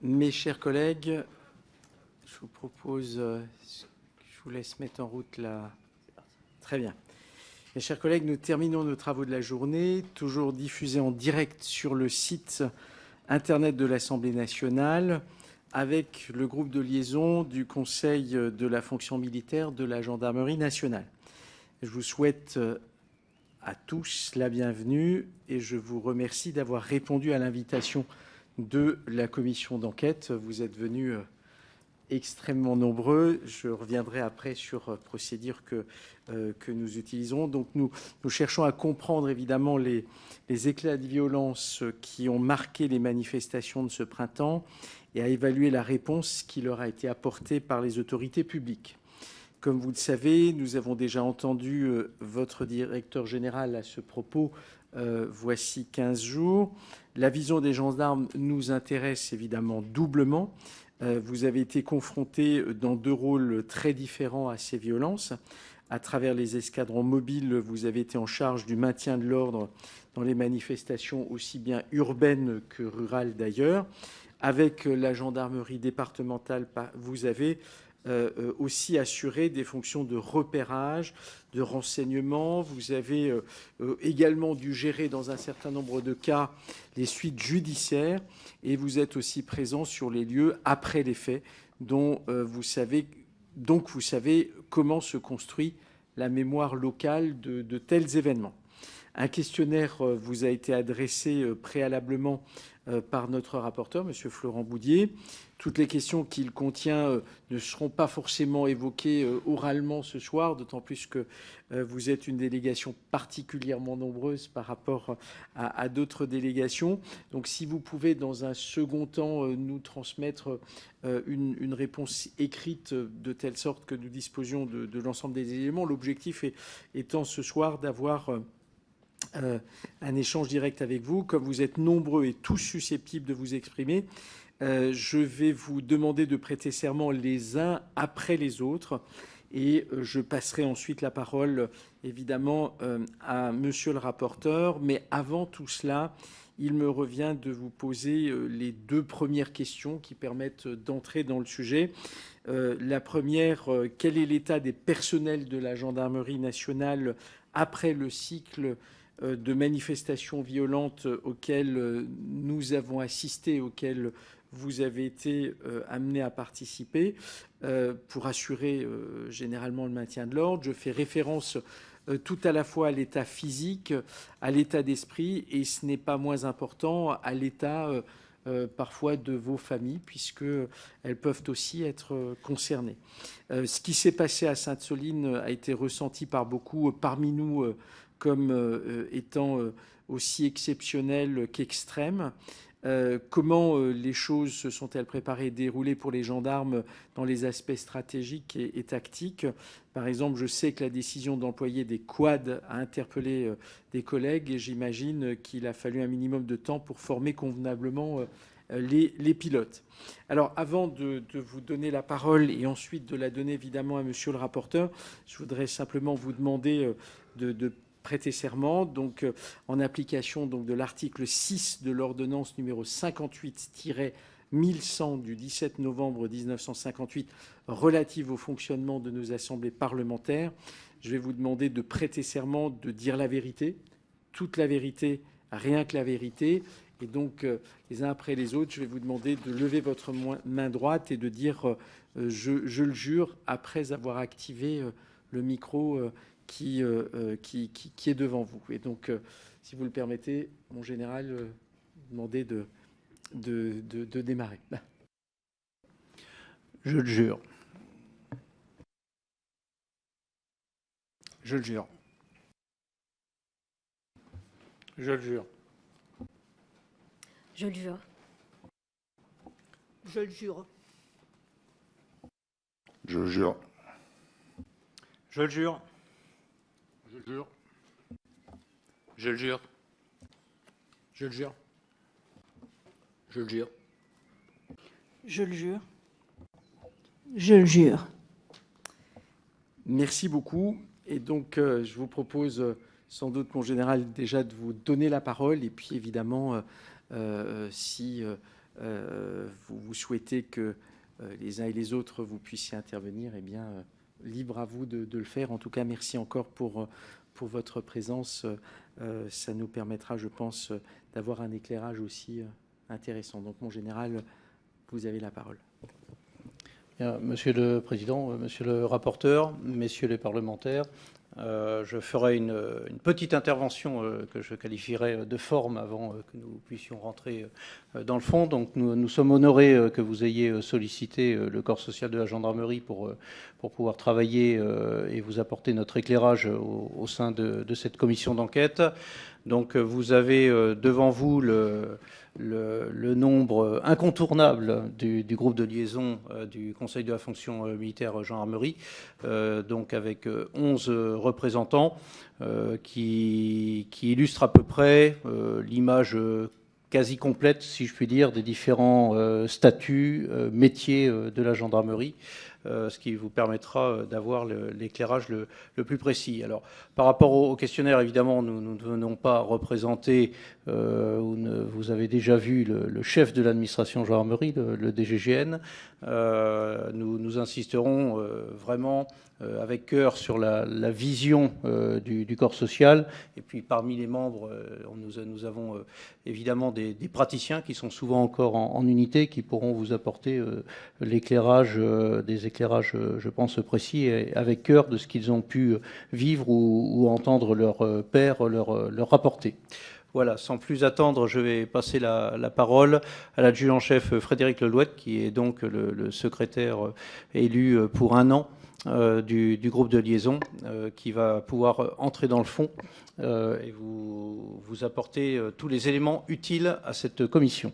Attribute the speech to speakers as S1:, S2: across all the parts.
S1: Mes chers collègues, je vous propose, je vous laisse mettre en route la... Très bien. Mes chers collègues, nous terminons nos travaux de la journée, toujours diffusés en direct sur le site Internet de l'Assemblée nationale, avec le groupe de liaison du Conseil de la fonction militaire de la Gendarmerie nationale. Je vous souhaite à tous la bienvenue et je vous remercie d'avoir répondu à l'invitation de la commission d'enquête. Vous êtes venus extrêmement nombreux. Je reviendrai après sur la procédure que nous utilisons. Donc nous cherchons à comprendre évidemment les éclats de violence qui ont marqué les manifestations de ce printemps et à évaluer la réponse qui leur a été apportée par les autorités publiques. Comme vous le savez, nous avons déjà entendu votre directeur général à ce propos voici 15 jours. La vision des gendarmes nous intéresse évidemment doublement. Vous avez été confrontés dans deux rôles très différents à ces violences. À travers les escadrons mobiles, vous avez été en charge du maintien de l'ordre dans les manifestations aussi bien urbaines que rurales d'ailleurs. Avec la gendarmerie départementale, vous avez aussi assuré des fonctions de repérage, de renseignement. Vous avez également dû gérer dans un certain nombre de cas les suites judiciaires et vous êtes aussi présent sur les lieux après les faits dont vous savez comment se construit la mémoire locale de tels événements. Un questionnaire vous a été adressé préalablement par notre rapporteur, M. Florent Boudier. Toutes les questions qu'il contient ne seront pas forcément évoquées oralement ce soir, d'autant plus que vous êtes une délégation particulièrement nombreuse par rapport à d'autres délégations. Donc si vous pouvez, dans un second temps, nous transmettre une réponse écrite de telle sorte que nous disposions de l'ensemble des éléments, l'objectif étant ce soir d'avoir un échange direct avec vous. Comme vous êtes nombreux et tous susceptibles de vous exprimer, je vais vous demander de prêter serment les uns après les autres et je passerai ensuite la parole évidemment à monsieur le rapporteur. Mais avant tout cela, il me revient de vous poser les deux premières questions qui permettent d'entrer dans le sujet. La première, quel est l'état des personnels de la gendarmerie nationale après le cycle de manifestations violentes auxquelles nous avons assisté, auxquelles vous avez été amené à participer pour assurer généralement le maintien de l'ordre. Je fais référence tout à la fois à l'état physique, à l'état d'esprit, et ce n'est pas moins important, à l'état parfois de vos familles, puisqu'elles peuvent aussi être concernées. Ce qui s'est passé à Sainte-Soline a été ressenti par beaucoup parmi nous comme étant aussi exceptionnel qu'extrême. Comment les choses se sont-elles préparées et déroulées pour les gendarmes dans les aspects stratégiques et tactiques? Par exemple, je sais que la décision d'employer des quads a interpellé des collègues et j'imagine qu'il a fallu un minimum de temps pour former convenablement les pilotes. Alors, avant de vous donner la parole et ensuite de la donner évidemment à monsieur le rapporteur, je voudrais simplement vous demander de prêter serment, donc en application donc, de l'article 6 de l'ordonnance numéro 58-1100 du 17 novembre 1958 relative au fonctionnement de nos assemblées parlementaires. Je vais vous demander de prêter serment, de dire la vérité, toute la vérité, rien que la vérité. Et donc, les uns après les autres, je vais vous demander de lever votre main droite et de dire je le jure, après avoir activé le micro qui est devant vous. Et donc, si vous le permettez, mon général, demander de démarrer.
S2: Je le jure. Je le jure. Je le jure.
S3: Je le jure.
S4: Je le jure.
S5: Je le jure.
S2: Je le jure.
S5: Je le jure.
S2: Je le jure. Je le jure. Je le jure.
S4: Je le jure. Je le jure.
S1: Merci beaucoup. Et donc, je vous propose sans doute, mon général, déjà de vous donner la parole. Et puis, évidemment, si vous souhaitez que les uns et les autres vous puissiez intervenir, eh bien, libre à vous de le faire. En tout cas, merci encore pour votre présence. Ça nous permettra, je pense, d'avoir un éclairage aussi intéressant. Donc, mon général, vous avez la parole.
S3: Bien, Monsieur le Président, Monsieur le rapporteur, Messieurs les parlementaires, je ferai une petite intervention que je qualifierais de forme avant que nous puissions rentrer dans le fond. Donc nous sommes honorés que vous ayez sollicité le corps social de la gendarmerie pour pouvoir travailler et vous apporter notre éclairage au sein de cette commission d'enquête. Donc vous avez devant vous le nombre incontournable du groupe de liaison du Conseil de la fonction militaire gendarmerie, donc avec 11 représentants qui illustrent à peu près l'image quasi complète, si je puis dire, des différents statuts, métiers de la gendarmerie, ce qui vous permettra d'avoir l'éclairage le plus précis. Alors, par rapport au questionnaire, évidemment, nous ne venons pas représenter, vous avez déjà vu le chef de l'administration gendarmerie, le DGGN. Nous insisterons vraiment avec cœur sur la vision du corps social. Et puis parmi les membres, nous avons évidemment des praticiens qui sont souvent encore en unité, qui pourront vous apporter l'éclairage, des éclairages, je pense, précis, et avec cœur de ce qu'ils ont pu vivre ou entendre leurs pairs leur rapporter. Voilà, sans plus attendre, je vais passer la parole à l'adjudant-chef Frédéric Lelouette, qui est donc le secrétaire élu pour 1 an du groupe de liaison, qui va pouvoir entrer dans le fond et vous apporter tous les éléments utiles à cette commission.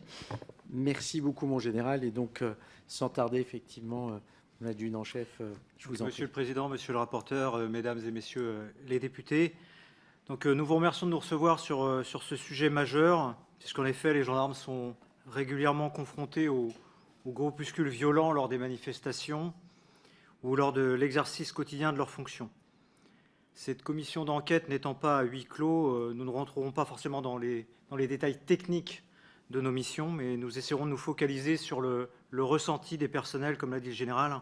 S1: Merci beaucoup, mon général. Et donc, sans tarder, effectivement, l'adjudant-chef, je vous en prie.
S6: Monsieur le Président, Monsieur le rapporteur, Mesdames et Messieurs les députés, donc, nous vous remercions de nous recevoir sur ce sujet majeur, puisqu'en effet, les gendarmes sont régulièrement confrontés aux groupuscules violents lors des manifestations ou lors de l'exercice quotidien de leurs fonctions. Cette commission d'enquête n'étant pas à huis clos, nous ne rentrerons pas forcément dans les détails techniques de nos missions, mais nous essaierons de nous focaliser sur le ressenti des personnels, comme l'a dit le général.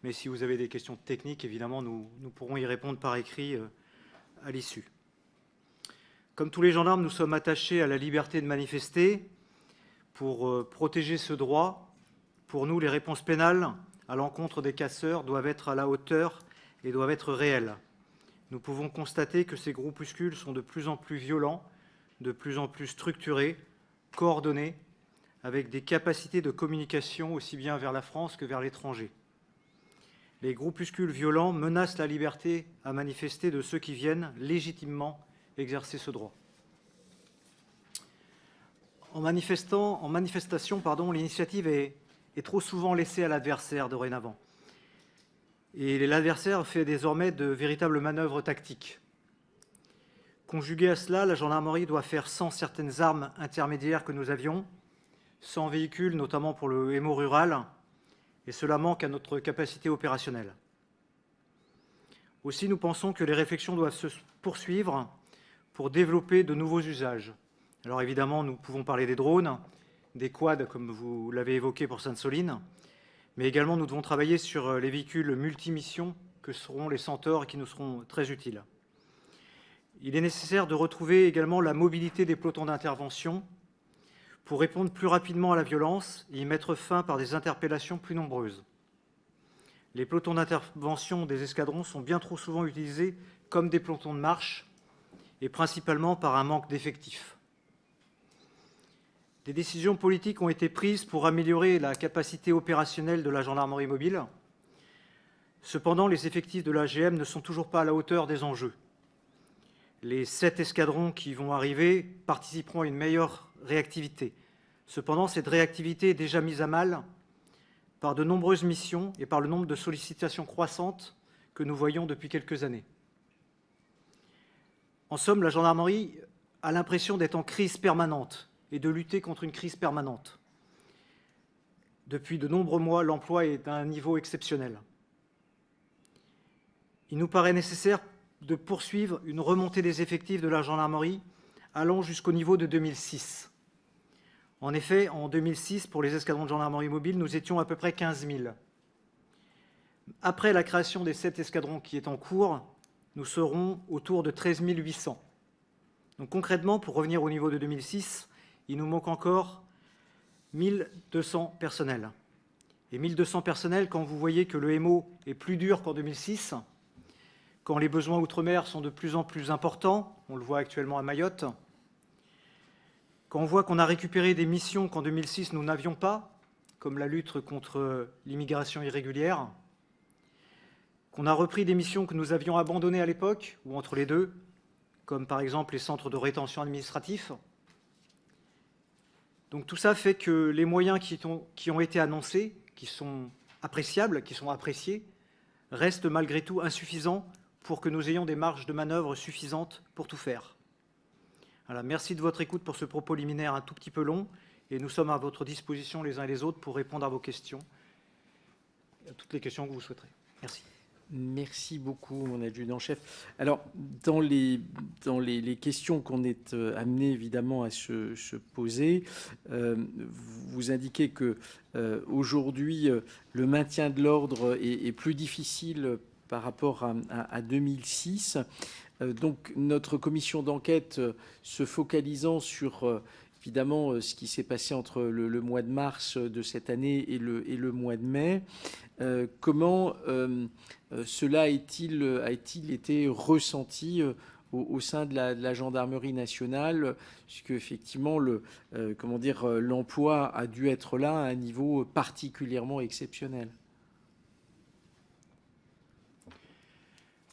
S6: Mais si vous avez des questions techniques, évidemment, nous pourrons y répondre par écrit à l'issue. Comme tous les gendarmes, nous sommes attachés à la liberté de manifester pour protéger ce droit. Pour nous, les réponses pénales à l'encontre des casseurs doivent être à la hauteur et doivent être réelles. Nous pouvons constater que ces groupuscules sont de plus en plus violents, de plus en plus structurés, coordonnés, avec des capacités de communication aussi bien vers la France que vers l'étranger. Les groupuscules violents menacent la liberté à manifester de ceux qui viennent légitimement exercer ce droit. En manifestation, l'initiative est trop souvent laissée à l'adversaire dorénavant. Et l'adversaire fait désormais de véritables manœuvres tactiques. Conjugué à cela, la gendarmerie doit faire sans certaines armes intermédiaires que nous avions, sans véhicules, notamment pour le MO rural, et cela manque à notre capacité opérationnelle. Aussi, nous pensons que les réflexions doivent se poursuivre pour développer de nouveaux usages. Alors évidemment, nous pouvons parler des drones, des quads, comme vous l'avez évoqué pour Sainte-Soline, mais également nous devons travailler sur les véhicules multimissions que seront les Centaures et qui nous seront très utiles. Il est nécessaire de retrouver également la mobilité des pelotons d'intervention pour répondre plus rapidement à la violence et y mettre fin par des interpellations plus nombreuses. Les pelotons d'intervention des escadrons sont bien trop souvent utilisés comme des pelotons de marche et principalement par un manque d'effectifs. Des décisions politiques ont été prises pour améliorer la capacité opérationnelle de la gendarmerie mobile. Cependant, les effectifs de l'AGM ne sont toujours pas à la hauteur des enjeux. Les 7 escadrons qui vont arriver participeront à une meilleure réactivité. Cependant, cette réactivité est déjà mise à mal par de nombreuses missions et par le nombre de sollicitations croissantes que nous voyons depuis quelques années. En somme, la gendarmerie a l'impression d'être en crise permanente et de lutter contre une crise permanente. Depuis de nombreux mois, l'emploi est à un niveau exceptionnel. Il nous paraît nécessaire de poursuivre une remontée des effectifs de la gendarmerie allant jusqu'au niveau de 2006. En effet, en 2006, pour les escadrons de gendarmerie mobile, nous étions à peu près 15 000. Après la création des 7 escadrons qui est en cours, nous serons autour de 13 800. Donc concrètement, pour revenir au niveau de 2006, il nous manque encore 1200 personnels. Et 1200 personnels, quand vous voyez que le MO est plus dur qu'en 2006, quand les besoins outre-mer sont de plus en plus importants, on le voit actuellement à Mayotte, quand on voit qu'on a récupéré des missions qu'en 2006 nous n'avions pas, comme la lutte contre l'immigration irrégulière, qu'on a repris des missions que nous avions abandonnées à l'époque, ou entre les deux, comme par exemple les centres de rétention administratifs. Donc tout ça fait que les moyens qui ont été annoncés, qui sont appréciables, qui sont appréciés, restent malgré tout insuffisants pour que nous ayons des marges de manœuvre suffisantes pour tout faire. Voilà, merci de votre écoute pour ce propos liminaire un tout petit peu long, et nous sommes à votre disposition les uns et les autres pour répondre à vos questions, à toutes les questions que vous souhaiterez. Merci.
S1: Merci beaucoup, mon adjudant-chef. Alors, dans les questions qu'on est amené évidemment à se poser, vous indiquez que aujourd'hui, le maintien de l'ordre est plus difficile par rapport à 2006. Donc, notre commission d'enquête se focalisant sur évidemment ce qui s'est passé entre le mois de mars de cette année et le mois de mai. Comment cela a-t-il été ressenti au sein de la gendarmerie nationale, puisque effectivement l'emploi a dû être là à un niveau particulièrement exceptionnel.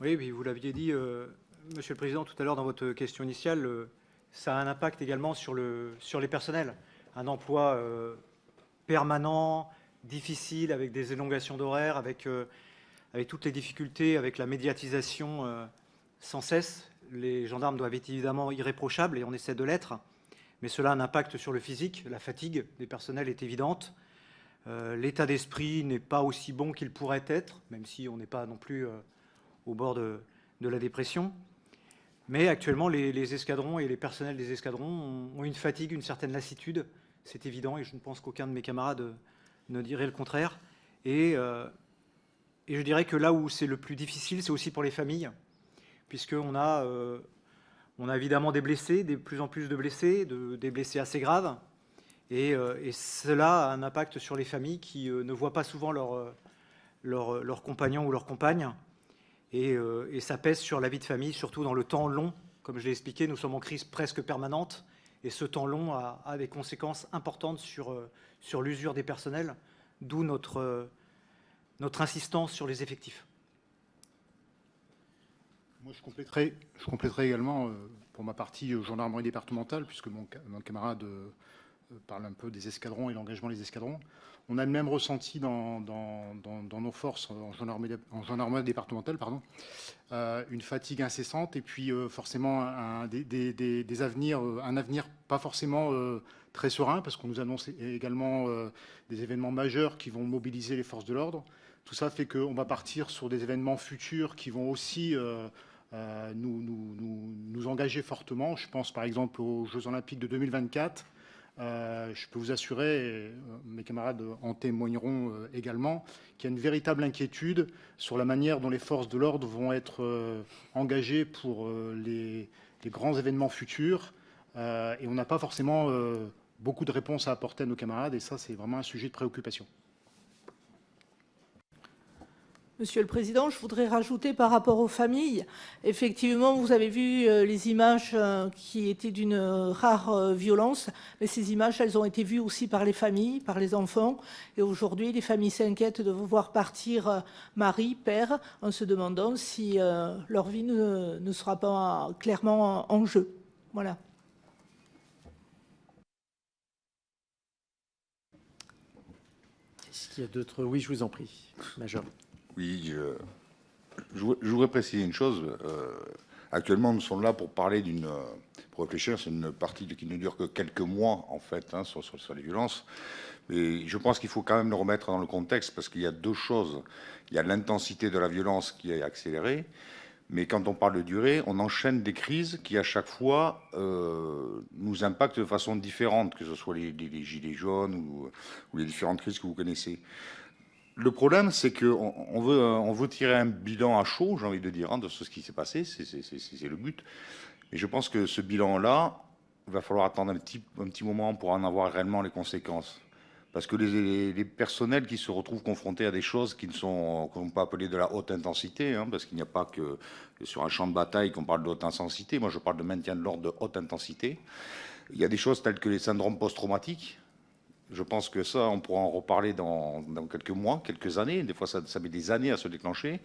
S6: Oui, vous l'aviez dit, Monsieur le Président, tout à l'heure dans votre question initiale, ça a un impact également sur les personnels. Un emploi permanent, difficile, avec des élongations d'horaires, avec toutes les difficultés, avec la médiatisation sans cesse. Les gendarmes doivent être évidemment irréprochables, et on essaie de l'être, mais cela a un impact sur le physique. La fatigue des personnels est évidente. L'état d'esprit n'est pas aussi bon qu'il pourrait être, même si on n'est pas non plus au bord de la dépression. Mais actuellement, les escadrons et les personnels des escadrons ont une fatigue, une certaine lassitude. C'est évident, et je ne pense qu'aucun de mes camarades ne dirait le contraire. Et je dirais que là où c'est le plus difficile, c'est aussi pour les familles, puisqu'on a évidemment des blessés, de plus en plus de blessés, des blessés assez graves. Et cela a un impact sur les familles qui ne voient pas souvent leur compagnon ou leur compagne. Et ça pèse sur la vie de famille, surtout dans le temps long. Comme je l'ai expliqué, nous sommes en crise presque permanente. Et ce temps long a des conséquences importantes sur l'usure des personnels, d'où notre insistance sur les effectifs.
S5: Moi, je compléterai également, pour ma partie, gendarmerie départementale, puisque mon camarade parle un peu des escadrons et l'engagement des escadrons. On a le même ressenti dans nos forces en gendarmerie départementale, une fatigue incessante et puis forcément un avenir pas forcément très serein, parce qu'on nous annonce également des événements majeurs qui vont mobiliser les forces de l'ordre. Tout ça fait qu'on va partir sur des événements futurs qui vont aussi nous engager fortement. Je pense par exemple aux Jeux Olympiques de 2024. Je peux vous assurer, et mes camarades en témoigneront également, qu'il y a une véritable inquiétude sur la manière dont les forces de l'ordre vont être engagées pour les grands événements futurs. Et on n'a pas forcément beaucoup de réponses à apporter à nos camarades, et ça, c'est vraiment un sujet de préoccupation.
S4: Monsieur le Président, je voudrais rajouter par rapport aux familles. Effectivement, vous avez vu les images qui étaient d'une rare violence, mais ces images, elles ont été vues aussi par les familles, par les enfants. Et aujourd'hui, les familles s'inquiètent de voir partir mari, père, en se demandant si leur vie ne sera pas clairement en jeu. Voilà.
S1: Est-ce qu'il y a d'autres? Oui, je vous en prie, Major.
S5: Oui, je voudrais préciser une chose. Actuellement, nous sommes là pour parler pour réfléchir sur une partie qui ne dure que quelques mois, en fait, sur les violences. Mais je pense qu'il faut quand même le remettre dans le contexte, parce qu'il y a deux choses. Il y a l'intensité de la violence qui est accélérée,
S7: Mais quand on parle de durée, on enchaîne des crises qui, à chaque fois, nous impactent de façon différente, que ce soit les gilets jaunes ou les différentes crises que vous connaissez. Le problème, c'est qu'on veut tirer un bilan à chaud, j'ai envie de dire, hein, de ce qui s'est passé, c'est le but. Et je pense que ce bilan-là, il va falloir attendre un petit moment pour en avoir réellement les conséquences. Parce que les personnels qui se retrouvent confrontés à des choses qui ne sont pas appelées de la haute intensité, hein, parce qu'il n'y a pas que sur un champ de bataille qu'on parle de haute intensité. Moi, je parle de maintien de l'ordre de haute intensité. Il y a des choses telles que les syndromes post-traumatiques. Je pense que ça, on pourra en reparler dans quelques mois, quelques années. Des fois, ça met des années à se déclencher.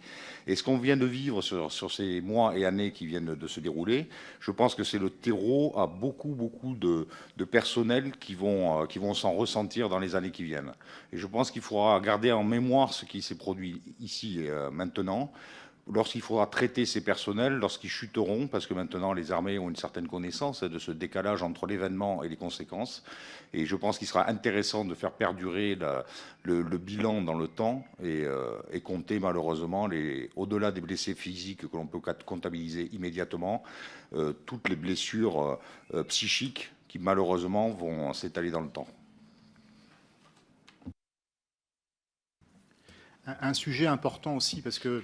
S7: Et ce qu'on vient de vivre sur ces mois et années qui viennent de se dérouler, je pense que c'est le terreau à beaucoup de personnels qui vont s'en ressentir dans les années qui viennent. Et je pense qu'il faudra garder en mémoire ce qui s'est produit ici et maintenant, lorsqu'il faudra traiter ces personnels, lorsqu'ils chuteront, parce que maintenant les armées ont une certaine connaissance de ce décalage entre l'événement et les conséquences. Et je pense qu'il sera intéressant de faire perdurer le bilan dans le temps et compter malheureusement, au-delà des blessés physiques que l'on peut comptabiliser immédiatement, toutes les blessures psychiques qui malheureusement vont s'étaler dans le temps.
S5: Un sujet important aussi, parce que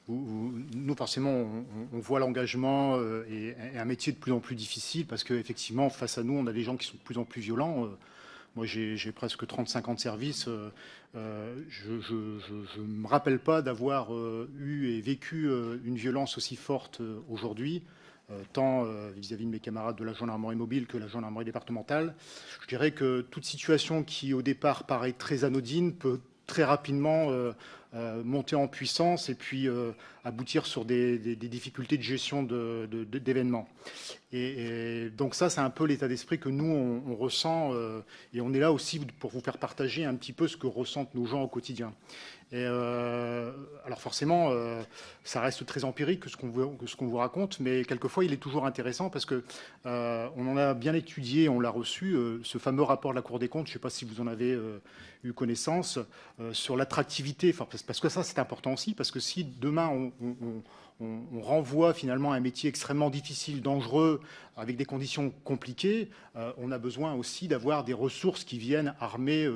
S5: nous, forcément, on voit l'engagement et un métier de plus en plus difficile parce qu'effectivement, face à nous, on a des gens qui sont de plus en plus violents. Moi, j'ai presque 35 ans de service. Je ne me rappelle pas d'avoir eu et vécu une violence aussi forte aujourd'hui, tant vis-à-vis de mes camarades de la gendarmerie mobile que la gendarmerie départementale. Je dirais que toute situation qui, au départ, paraît très anodine peut très rapidement monter en puissance et puis aboutir sur des difficultés de gestion d'événements. Et donc ça, c'est un peu l'état d'esprit que nous, on ressent, et on est là aussi pour vous faire partager un petit peu ce que ressentent nos gens au quotidien. Et alors forcément, ça reste très empirique ce qu'on vous raconte, mais quelquefois il est toujours intéressant parce que on en a bien étudié, on l'a reçu, ce fameux rapport de la Cour des comptes, je ne sais pas si vous en avez eu connaissance, sur l'attractivité, parce que ça c'est important aussi, parce que si demain on renvoie finalement à un métier extrêmement difficile, dangereux, avec des conditions compliquées, on a besoin aussi d'avoir des ressources qui viennent armer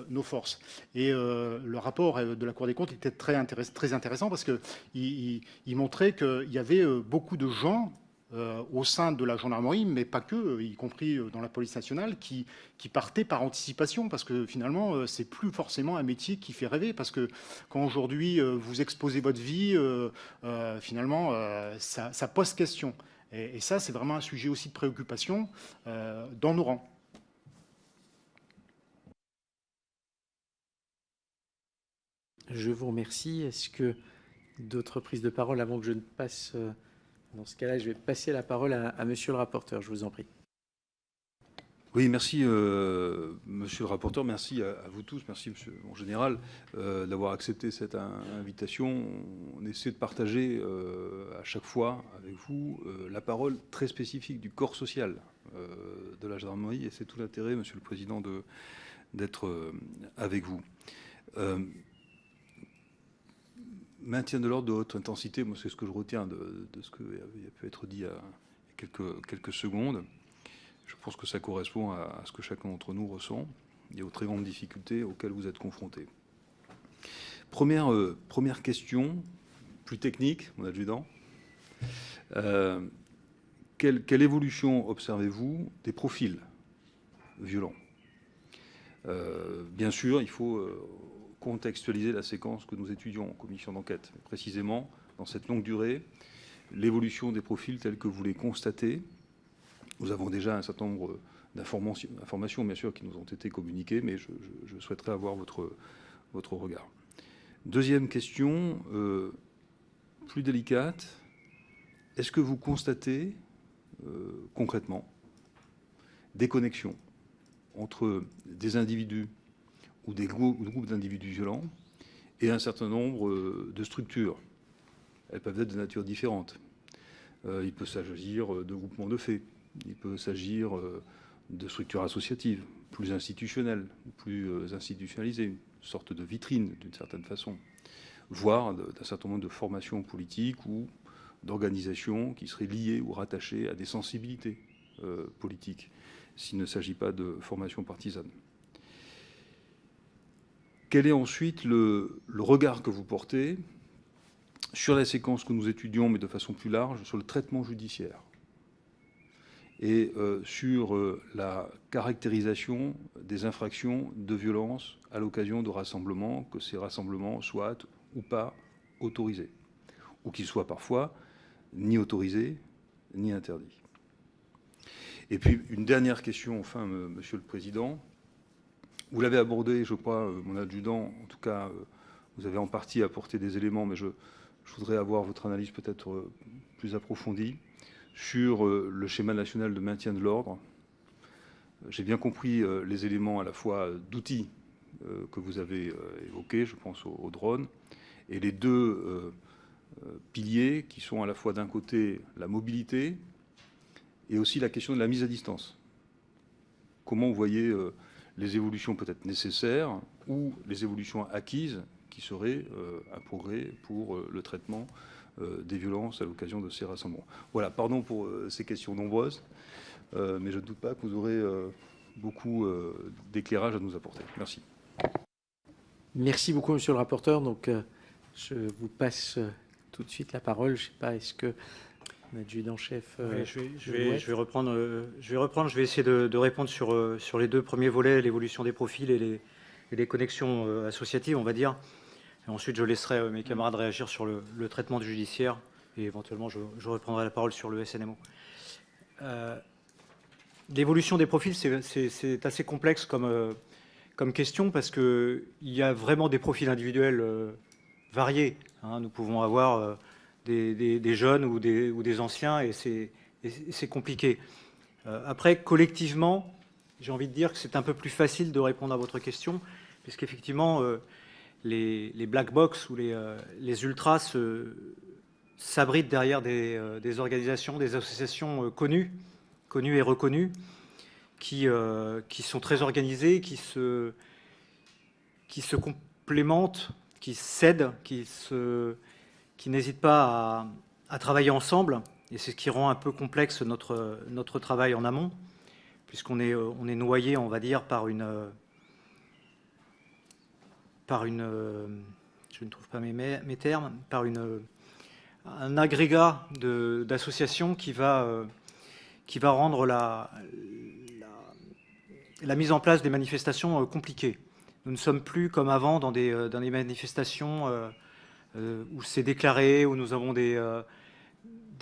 S5: nos forces. Et le rapport de la Cour des comptes était très intéressant parce qu'il montrait qu'il y avait beaucoup de gens au sein de la gendarmerie, mais pas que, y compris dans la police nationale, qui partaient par anticipation, parce que finalement, c'est plus forcément un métier qui fait rêver, parce que quand aujourd'hui vous exposez votre vie, finalement, ça pose question. Et ça, c'est vraiment un sujet aussi de préoccupation dans nos rangs.
S1: Je vous remercie. Est-ce que d'autres prises de parole avant que je ne passe... Dans ce cas-là, je vais passer la parole à monsieur le rapporteur. Je vous en prie.
S8: Oui, merci, monsieur le rapporteur. Merci à vous tous. Merci, monsieur mon général, d'avoir accepté cette invitation. On essaie de partager à chaque fois avec vous la parole très spécifique du corps social de la gendarmerie. Et c'est tout l'intérêt, monsieur le président, d'être avec vous. Maintien de l'ordre de haute intensité, moi c'est ce que je retiens de ce qui a pu être dit il y a quelques secondes. Je pense que ça correspond à ce que chacun d'entre nous ressent et aux très grandes difficultés auxquelles vous êtes confrontés. Première question, plus technique, mon adjudant. Quelle évolution observez-vous des profils violents ? Bien sûr, il faut contextualiser la séquence que nous étudions en commission d'enquête. Précisément, dans cette longue durée, l'évolution des profils tels que vous les constatez. Nous avons déjà un certain nombre d'informations, bien sûr, qui nous ont été communiquées, mais je souhaiterais avoir votre regard. Deuxième question, plus délicate. Est-ce que vous constatez concrètement des connexions entre des individus ou des groupes d'individus violents et un certain nombre de structures? Elles peuvent être de nature différente. Il peut s'agir de groupements de faits, il peut s'agir de structures associatives, plus institutionnelles, plus institutionnalisées, une sorte de vitrine d'une certaine façon, voire d'un certain nombre de formations politiques ou d'organisations qui seraient liées ou rattachées à des sensibilités politiques, s'il ne s'agit pas de formation partisane. Quel est ensuite le regard que vous portez sur la séquence que nous étudions, mais de façon plus large, sur le traitement judiciaire et sur la caractérisation des infractions de violence à l'occasion de rassemblements, que ces rassemblements soient ou pas autorisés, ou qu'ils soient parfois ni autorisés ni interdits. Et puis une dernière question, enfin, Monsieur le Président. Vous l'avez abordé, je crois, mon adjudant, en tout cas, vous avez en partie apporté des éléments, mais je voudrais avoir votre analyse peut-être plus approfondie sur le schéma national de maintien de l'ordre. J'ai bien compris les éléments à la fois d'outils que vous avez évoqués, je pense aux drones, et les deux piliers qui sont à la fois d'un côté la mobilité et aussi la question de la mise à distance. Comment vous voyez les évolutions peut-être nécessaires ou les évolutions acquises qui seraient un progrès pour le traitement des violences à l'occasion de ces rassemblements. Voilà, pardon pour ces questions nombreuses, mais je ne doute pas que vous aurez beaucoup d'éclairage à nous apporter. Merci.
S1: Merci beaucoup, monsieur le rapporteur. Donc, je vous passe tout de suite la parole. Je ne sais pas, est-ce que l'adjudant-chef...
S6: je vais reprendre. Je vais essayer de répondre sur les deux premiers volets, l'évolution des profils et les connexions associatives, on va dire. Et ensuite, je laisserai mes camarades réagir sur le traitement du judiciaire et éventuellement, je reprendrai la parole sur le SNMO. L'évolution des profils, c'est assez complexe comme question parce qu'il y a vraiment des profils individuels variés. Hein. Nous pouvons avoir des jeunes ou des anciens et c'est compliqué. Après, collectivement, j'ai envie de dire que c'est un peu plus facile de répondre à votre question puisqu'effectivement, les black box ou les ultras s'abritent derrière des organisations, des associations connues et reconnues, qui sont très organisées, qui se complémentent, qui s'aident, qui n'hésitent pas à travailler ensemble. Et c'est ce qui rend un peu complexe notre travail en amont, puisqu'on est noyé, on va dire, par une je ne trouve pas mes termes, par un agrégat d'associations qui va rendre la mise en place des manifestations compliquées. Nous ne sommes plus comme avant dans des manifestations où c'est déclaré, où nous avons des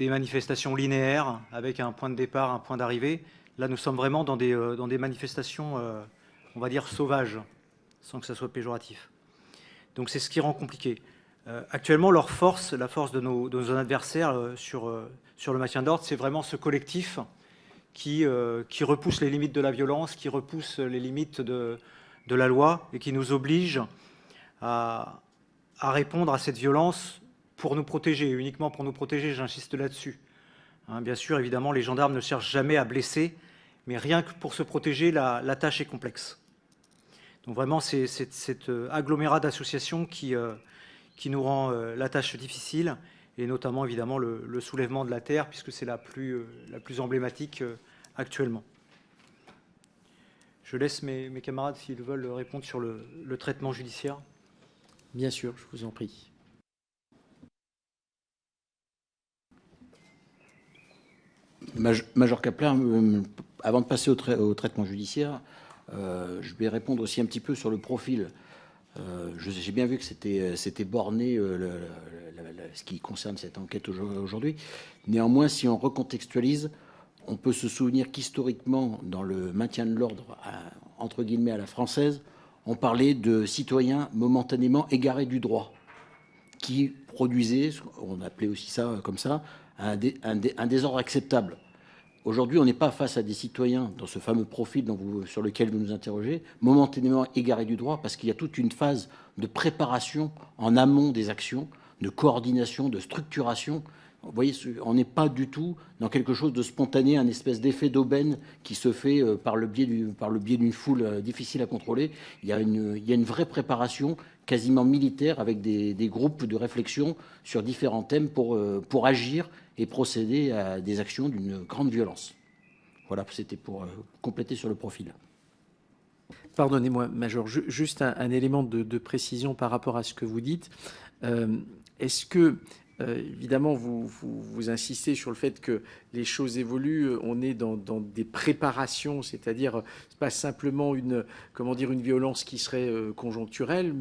S6: manifestations linéaires avec un point de départ, un point d'arrivée. Là, nous sommes vraiment dans des manifestations, on va dire, sauvages, sans que ça soit péjoratif. Donc c'est ce qui rend compliqué. Actuellement, la force de nos adversaires sur le maintien d'ordre, c'est vraiment ce collectif qui repousse les limites de la violence, qui repousse les limites de la loi et qui nous oblige à répondre à cette violence pour nous protéger, uniquement pour nous protéger, j'insiste là-dessus. Hein, bien sûr, évidemment, les gendarmes ne cherchent jamais à blesser, mais rien que pour se protéger, la tâche est complexe. Donc vraiment, c'est cet agglomérat d'associations qui nous rend la tâche difficile, et notamment évidemment le soulèvement de la terre, puisque c'est la plus emblématique actuellement. Je laisse mes camarades s'ils veulent répondre sur le traitement judiciaire.
S1: Bien sûr, je vous en prie.
S9: Major Kaplan, avant de passer au traitement judiciaire, je vais répondre aussi un petit peu sur le profil. J'ai bien vu que c'était borné ce qui concerne cette enquête aujourd'hui. Néanmoins, si on recontextualise, on peut se souvenir qu'historiquement, dans le maintien de l'ordre, entre guillemets à la française, on parlait de citoyens momentanément égarés du droit, qui produisaient, on appelait aussi ça comme ça, un désordre acceptable. Aujourd'hui, on n'est pas face à des citoyens, dans ce fameux profil sur lequel vous nous interrogez, momentanément égarés du droit, parce qu'il y a toute une phase de préparation en amont des actions, de coordination, de structuration, Vous voyez, on n'est pas du tout dans quelque chose de spontané, un espèce d'effet d'aubaine qui se fait par le biais d'une foule difficile à contrôler. Il y a une vraie préparation quasiment militaire avec des groupes de réflexion sur différents thèmes pour agir et procéder à des actions d'une grande violence. Voilà, c'était pour compléter sur le profil.
S1: Pardonnez-moi, Major, juste un élément de précision par rapport à ce que vous dites. Est-ce que, évidemment, vous insistez sur le fait que les choses évoluent, on est dans des préparations, c'est-à-dire pas simplement une violence qui serait conjoncturelle,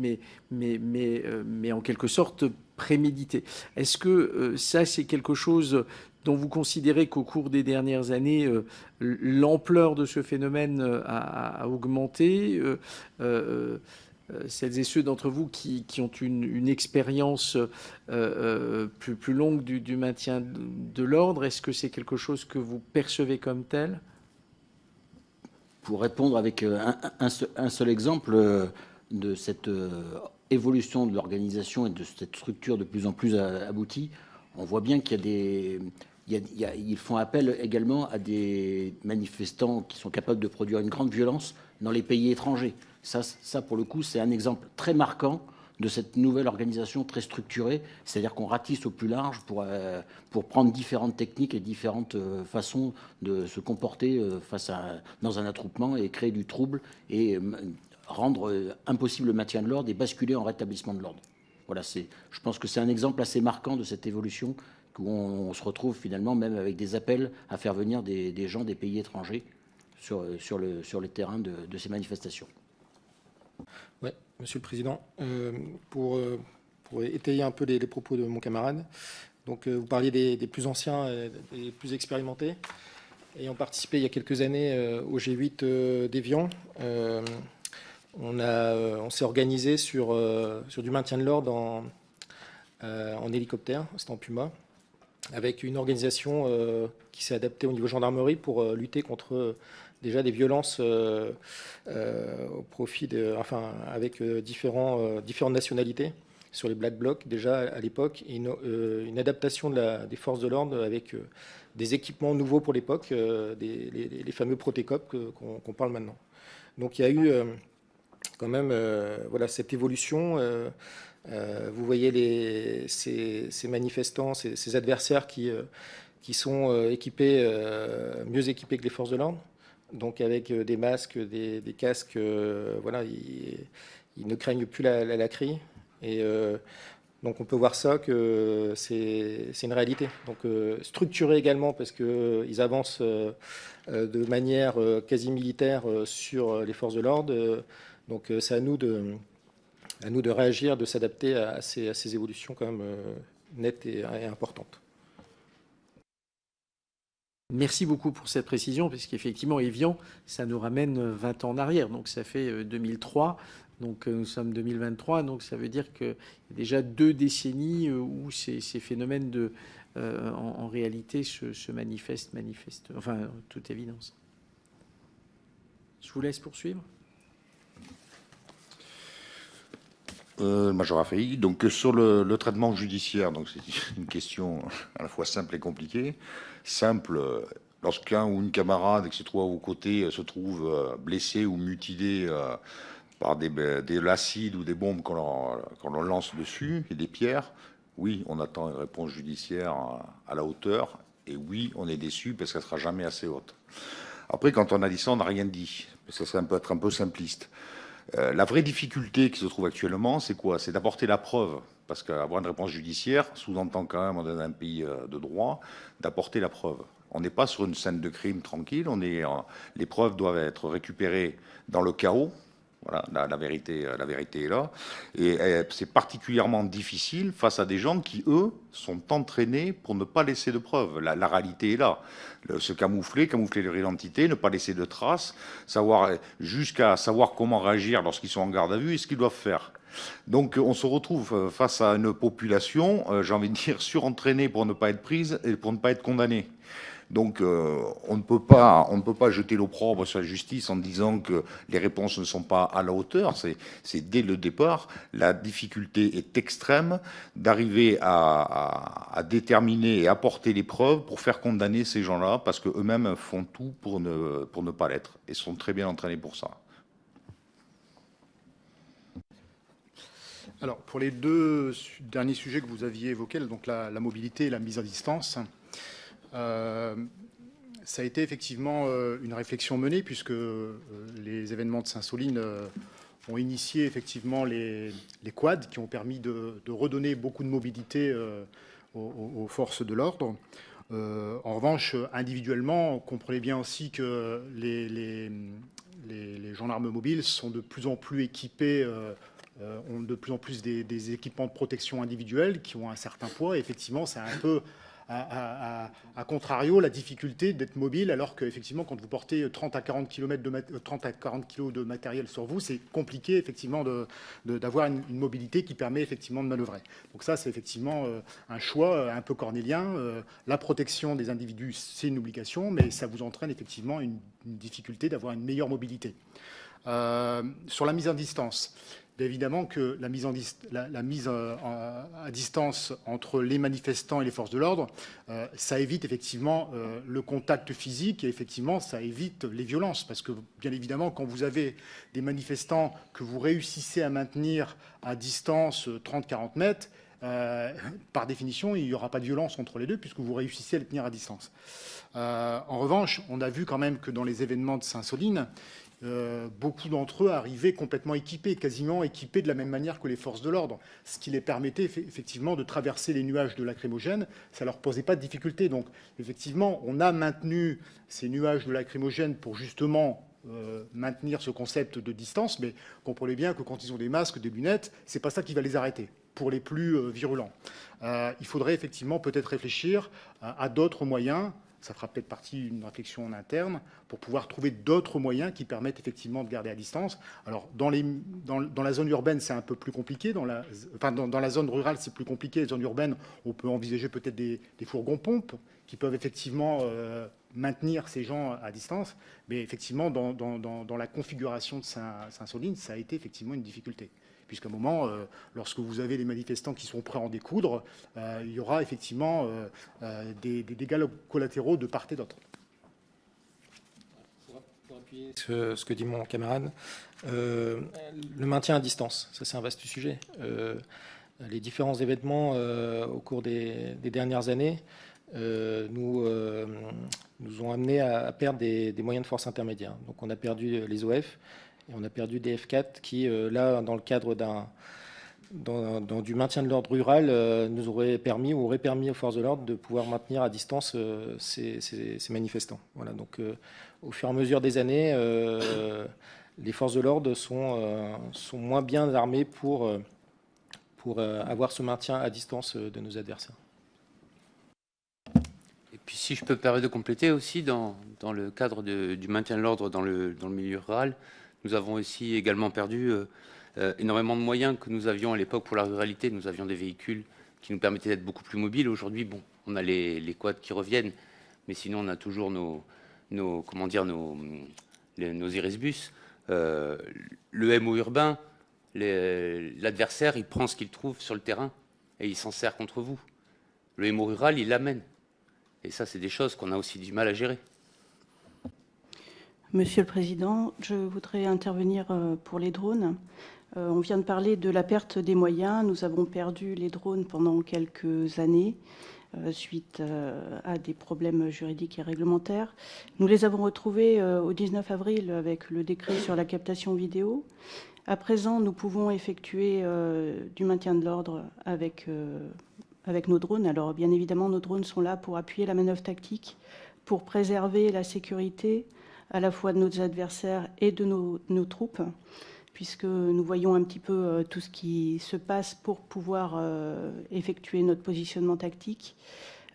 S1: mais en quelque sorte préméditée. Est-ce que ça, c'est quelque chose dont vous considérez qu'au cours des dernières années, l'ampleur de ce phénomène a augmenté celles et ceux d'entre vous qui ont une expérience plus longue du maintien de l'ordre, est-ce que c'est quelque chose que vous percevez comme tel?
S9: Pour répondre avec un seul exemple de cette évolution de l'organisation et de cette structure de plus en plus aboutie, on voit bien qu'il y a ils font appel également à des manifestants qui sont capables de produire une grande violence dans les pays étrangers. Ça, pour le coup, c'est un exemple très marquant de cette nouvelle organisation très structurée, c'est-à-dire qu'on ratisse au plus large pour prendre différentes techniques et différentes façons de se comporter dans un attroupement et créer du trouble et rendre impossible le maintien de l'ordre et basculer en rétablissement de l'ordre. Voilà, je pense que c'est un exemple assez marquant de cette évolution où on se retrouve finalement même avec des appels à faire venir des gens des pays étrangers sur le terrain de ces manifestations.
S10: Oui, Monsieur le Président, pour étayer un peu les propos de mon camarade, donc vous parliez des plus anciens et des plus expérimentés, ayant participé il y a quelques années au G8 d'Évian. On s'est organisé sur du maintien de l'ordre en hélicoptère, c'était en Puma, avec une organisation qui s'est adaptée au niveau gendarmerie pour lutter contre déjà des violences au profit avec différentes nationalités sur les Black Blocs déjà à l'époque, et une adaptation des forces de l'ordre avec des équipements nouveaux pour l'époque, les fameux Protecop qu'on parle maintenant. Donc il y a eu quand même cette évolution. Vous voyez ces manifestants, ces adversaires qui sont mieux équipés que les forces de l'ordre. Donc avec des masques, des casques, ils ne craignent plus la crie. Et donc on peut voir ça que c'est une réalité. Donc structuré également parce qu'ils avancent de manière quasi militaire sur les forces de l'ordre. Donc c'est à nous de réagir, de s'adapter à ces évolutions quand même nettes et importantes.
S1: Merci beaucoup pour cette précision, parce qu'effectivement, Évian, ça nous ramène 20 ans en arrière. Donc, ça fait 2003. Donc, nous sommes 2023. Donc, ça veut dire qu'il y a déjà 2 décennies où ces phénomènes en réalité se manifestent. Enfin, toute évidence. Je vous laisse poursuivre.
S7: Major Raffaï, donc sur le traitement judiciaire, donc c'est une question à la fois simple et compliquée. Simple, lorsqu'un ou une camarade qui se trouve à vos côtés se trouve blessé ou mutilé par de l'acide ou des bombes qu'on leur lance dessus et des pierres, oui, on attend une réponse judiciaire à la hauteur, et oui, on est déçu parce qu'elle sera jamais assez haute. Après, quand on a dit ça, on n'a rien dit, parce que ça peut être un peu simpliste. La vraie difficulté qui se trouve actuellement, c'est quoi? C'est d'apporter la preuve. Parce qu'avoir une réponse judiciaire sous-entend quand même, dans un pays de droit, d'apporter la preuve. On n'est pas sur une scène de crime tranquille. Les preuves doivent être récupérées dans le chaos. Voilà, la vérité est là. Et c'est particulièrement difficile face à des gens qui, eux, sont entraînés pour ne pas laisser de preuves. La réalité est là. Se camoufler leur identité, ne pas laisser de traces, jusqu'à savoir comment réagir lorsqu'ils sont en garde à vue et ce qu'ils doivent faire. Donc on se retrouve face à une population, j'ai envie de dire, surentraînée pour ne pas être prise et pour ne pas être condamnée. Donc on ne peut pas jeter l'opprobre sur la justice en disant que les réponses ne sont pas à la hauteur. C'est dès le départ, la difficulté est extrême d'arriver à déterminer et apporter les preuves pour faire condamner ces gens-là, parce qu'eux-mêmes font tout pour ne pas l'être et sont très bien entraînés pour ça.
S5: Alors, pour les deux derniers sujets que vous aviez évoqués, donc la mobilité et la mise à distance, ça a été effectivement une réflexion menée, puisque les événements de Saint-Soline ont initié effectivement les quads, qui ont permis de redonner beaucoup de mobilité aux forces de l'ordre. En revanche, individuellement, comprenez bien aussi que les gendarmes mobiles sont de plus en plus équipés, ont de plus en plus des équipements de protection individuelle qui ont un certain poids. Et effectivement, c'est un peu, à contrario, la difficulté d'être mobile, alors qu'effectivement, quand vous portez 30 à 40 kg de matériel sur vous, c'est compliqué effectivement d'avoir une mobilité qui permet effectivement de manœuvrer. Donc ça, c'est effectivement un choix un peu cornélien. La protection des individus, c'est une obligation, mais ça vous entraîne effectivement une difficulté d'avoir une meilleure mobilité. Sur la mise à distance, évidemment que la mise à distance entre les manifestants et les forces de l'ordre, ça évite effectivement le contact physique et effectivement ça évite les violences, parce que bien évidemment quand vous avez des manifestants que vous réussissez à maintenir à distance 30-40 mètres, par définition il n'y aura pas de violence entre les deux puisque vous réussissez à les tenir à distance. En revanche, on a vu quand même que dans les événements de Saint-Soline, beaucoup d'entre eux arrivaient complètement équipés, quasiment équipés de la même manière que les forces de l'ordre, ce qui les permettait effectivement de traverser les nuages de lacrymogènes. Ça leur posait pas de difficulté. Donc effectivement, on a maintenu ces nuages de lacrymogènes pour justement maintenir ce concept de distance, mais comprenez bien que quand ils ont des masques, des lunettes, c'est pas ça qui va les arrêter pour les plus virulents. Il faudrait effectivement peut-être réfléchir à d'autres moyens. Ça fera peut-être partie d'une réflexion en interne pour pouvoir trouver d'autres moyens qui permettent effectivement de garder à distance. Alors, dans la zone urbaine, c'est un peu plus compliqué. Dans la zone rurale, c'est plus compliqué. Les zones urbaines, on peut envisager peut-être des fourgons-pompes qui peuvent effectivement maintenir ces gens à distance. Mais effectivement, dans la configuration de Saint-Soline, ça a été effectivement une difficulté. Puisqu'à un moment, lorsque vous avez des manifestants qui sont prêts à en découdre, il y aura effectivement des dégâts collatéraux de part et d'autre.
S10: Pour appuyer ce que dit mon camarade, le maintien à distance, ça c'est un vaste sujet. Les différents événements au cours des dernières années nous ont amenés à perdre des moyens de force intermédiaires. Donc on a perdu les OF, et on a perdu des F4 qui, là, dans le cadre du maintien de l'ordre rural, nous auraient permis aux forces de l'ordre de pouvoir maintenir à distance ces manifestants. Voilà, donc au fur et à mesure des années, les forces de l'ordre sont moins bien armées pour avoir ce maintien à distance de nos adversaires.
S11: Et puis si je peux me permettre de compléter aussi, dans le cadre du maintien de l'ordre dans le milieu rural, nous avons aussi également perdu énormément de moyens que nous avions à l'époque pour la ruralité. Nous avions des véhicules qui nous permettaient d'être beaucoup plus mobiles. Aujourd'hui, bon, on a les quads qui reviennent, mais sinon on a toujours nos Irisbus. Le MO urbain, l'adversaire, il prend ce qu'il trouve sur le terrain et il s'en sert contre vous. Le MO rural, il l'amène. Et ça, c'est des choses qu'on a aussi du mal à gérer.
S12: Monsieur le Président, je voudrais intervenir pour les drones. On vient de parler de la perte des moyens. Nous avons perdu les drones pendant quelques années suite à des problèmes juridiques et réglementaires. Nous les avons retrouvés au 19 avril avec le décret sur la captation vidéo. À présent, nous pouvons effectuer du maintien de l'ordre avec nos drones. Alors, bien évidemment, nos drones sont là pour appuyer la manœuvre tactique, pour préserver la sécurité à la fois de nos adversaires et de nos troupes, puisque nous voyons un petit peu tout ce qui se passe pour pouvoir effectuer notre positionnement tactique.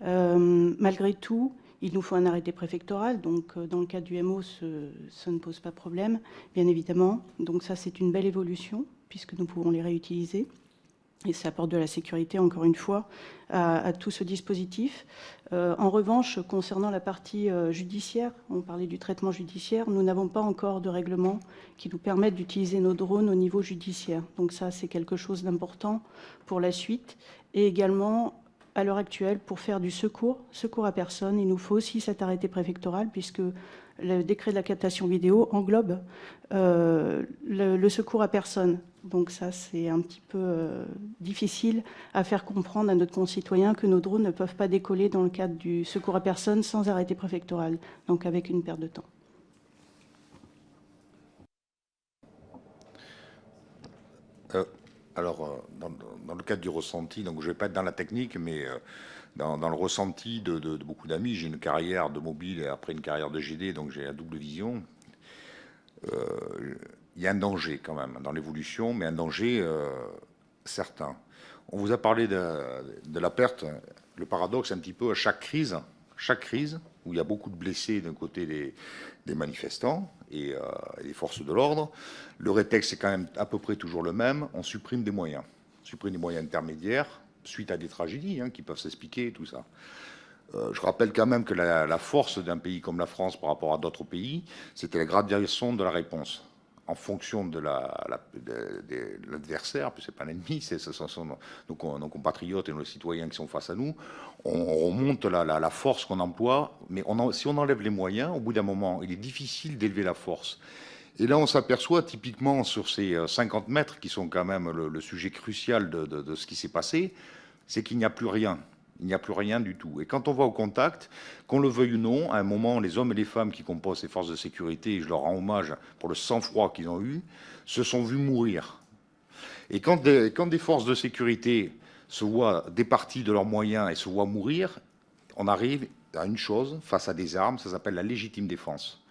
S12: Malgré tout, il nous faut un arrêté préfectoral, donc dans le cas du MO, ça ne pose pas de problème, bien évidemment. Donc ça, c'est une belle évolution, puisque nous pouvons les réutiliser. Et ça apporte de la sécurité, encore une fois, à tout ce dispositif. En revanche, concernant la partie judiciaire, on parlait du traitement judiciaire, nous n'avons pas encore de règlement qui nous permette d'utiliser nos drones au niveau judiciaire. Donc ça, c'est quelque chose d'important pour la suite. Et également, à l'heure actuelle, pour faire du secours à personne, il nous faut aussi cet arrêté préfectoral, puisque le décret de la captation vidéo englobe le secours à personne. Donc ça, c'est un petit peu difficile à faire comprendre à notre concitoyen que nos drones ne peuvent pas décoller dans le cadre du secours à personne sans arrêté préfectoral, donc avec une perte de temps.
S7: Alors, dans le cadre du ressenti, donc je ne vais pas être dans la technique, mais dans le ressenti de beaucoup d'amis, j'ai une carrière de mobile et après une carrière de GD, donc j'ai la double vision. Il y a un danger quand même dans l'évolution, mais un danger certain. On vous a parlé de la perte. Le paradoxe, un petit peu, à chaque crise, où il y a beaucoup de blessés d'un côté des manifestants et des forces de l'ordre, le rétexte est quand même à peu près toujours le même. On supprime des moyens. On supprime des moyens intermédiaires suite à des tragédies qui peuvent s'expliquer, tout ça. Je rappelle quand même que la force d'un pays comme la France par rapport à d'autres pays, c'était la gradation de la réponse en fonction de l'adversaire, puis c'est pas l'ennemi, ce sont nos compatriotes et nos citoyens qui sont face à nous. On remonte la force qu'on emploie, mais si on enlève les moyens, au bout d'un moment, il est difficile d'élever la force. Et là, on s'aperçoit typiquement sur ces 50 mètres, qui sont quand même le sujet crucial de ce qui s'est passé, c'est qu'il n'y a plus rien. Il n'y a plus rien du tout. Et quand on va au contact, qu'on le veuille ou non, à un moment, les hommes et les femmes qui composent ces forces de sécurité, et je leur rends hommage pour le sang-froid qu'ils ont eu, se sont vus mourir. Et quand des forces de sécurité se voient départies de leurs moyens et se voient mourir, on arrive à une chose, face à des armes, ça s'appelle la légitime défense.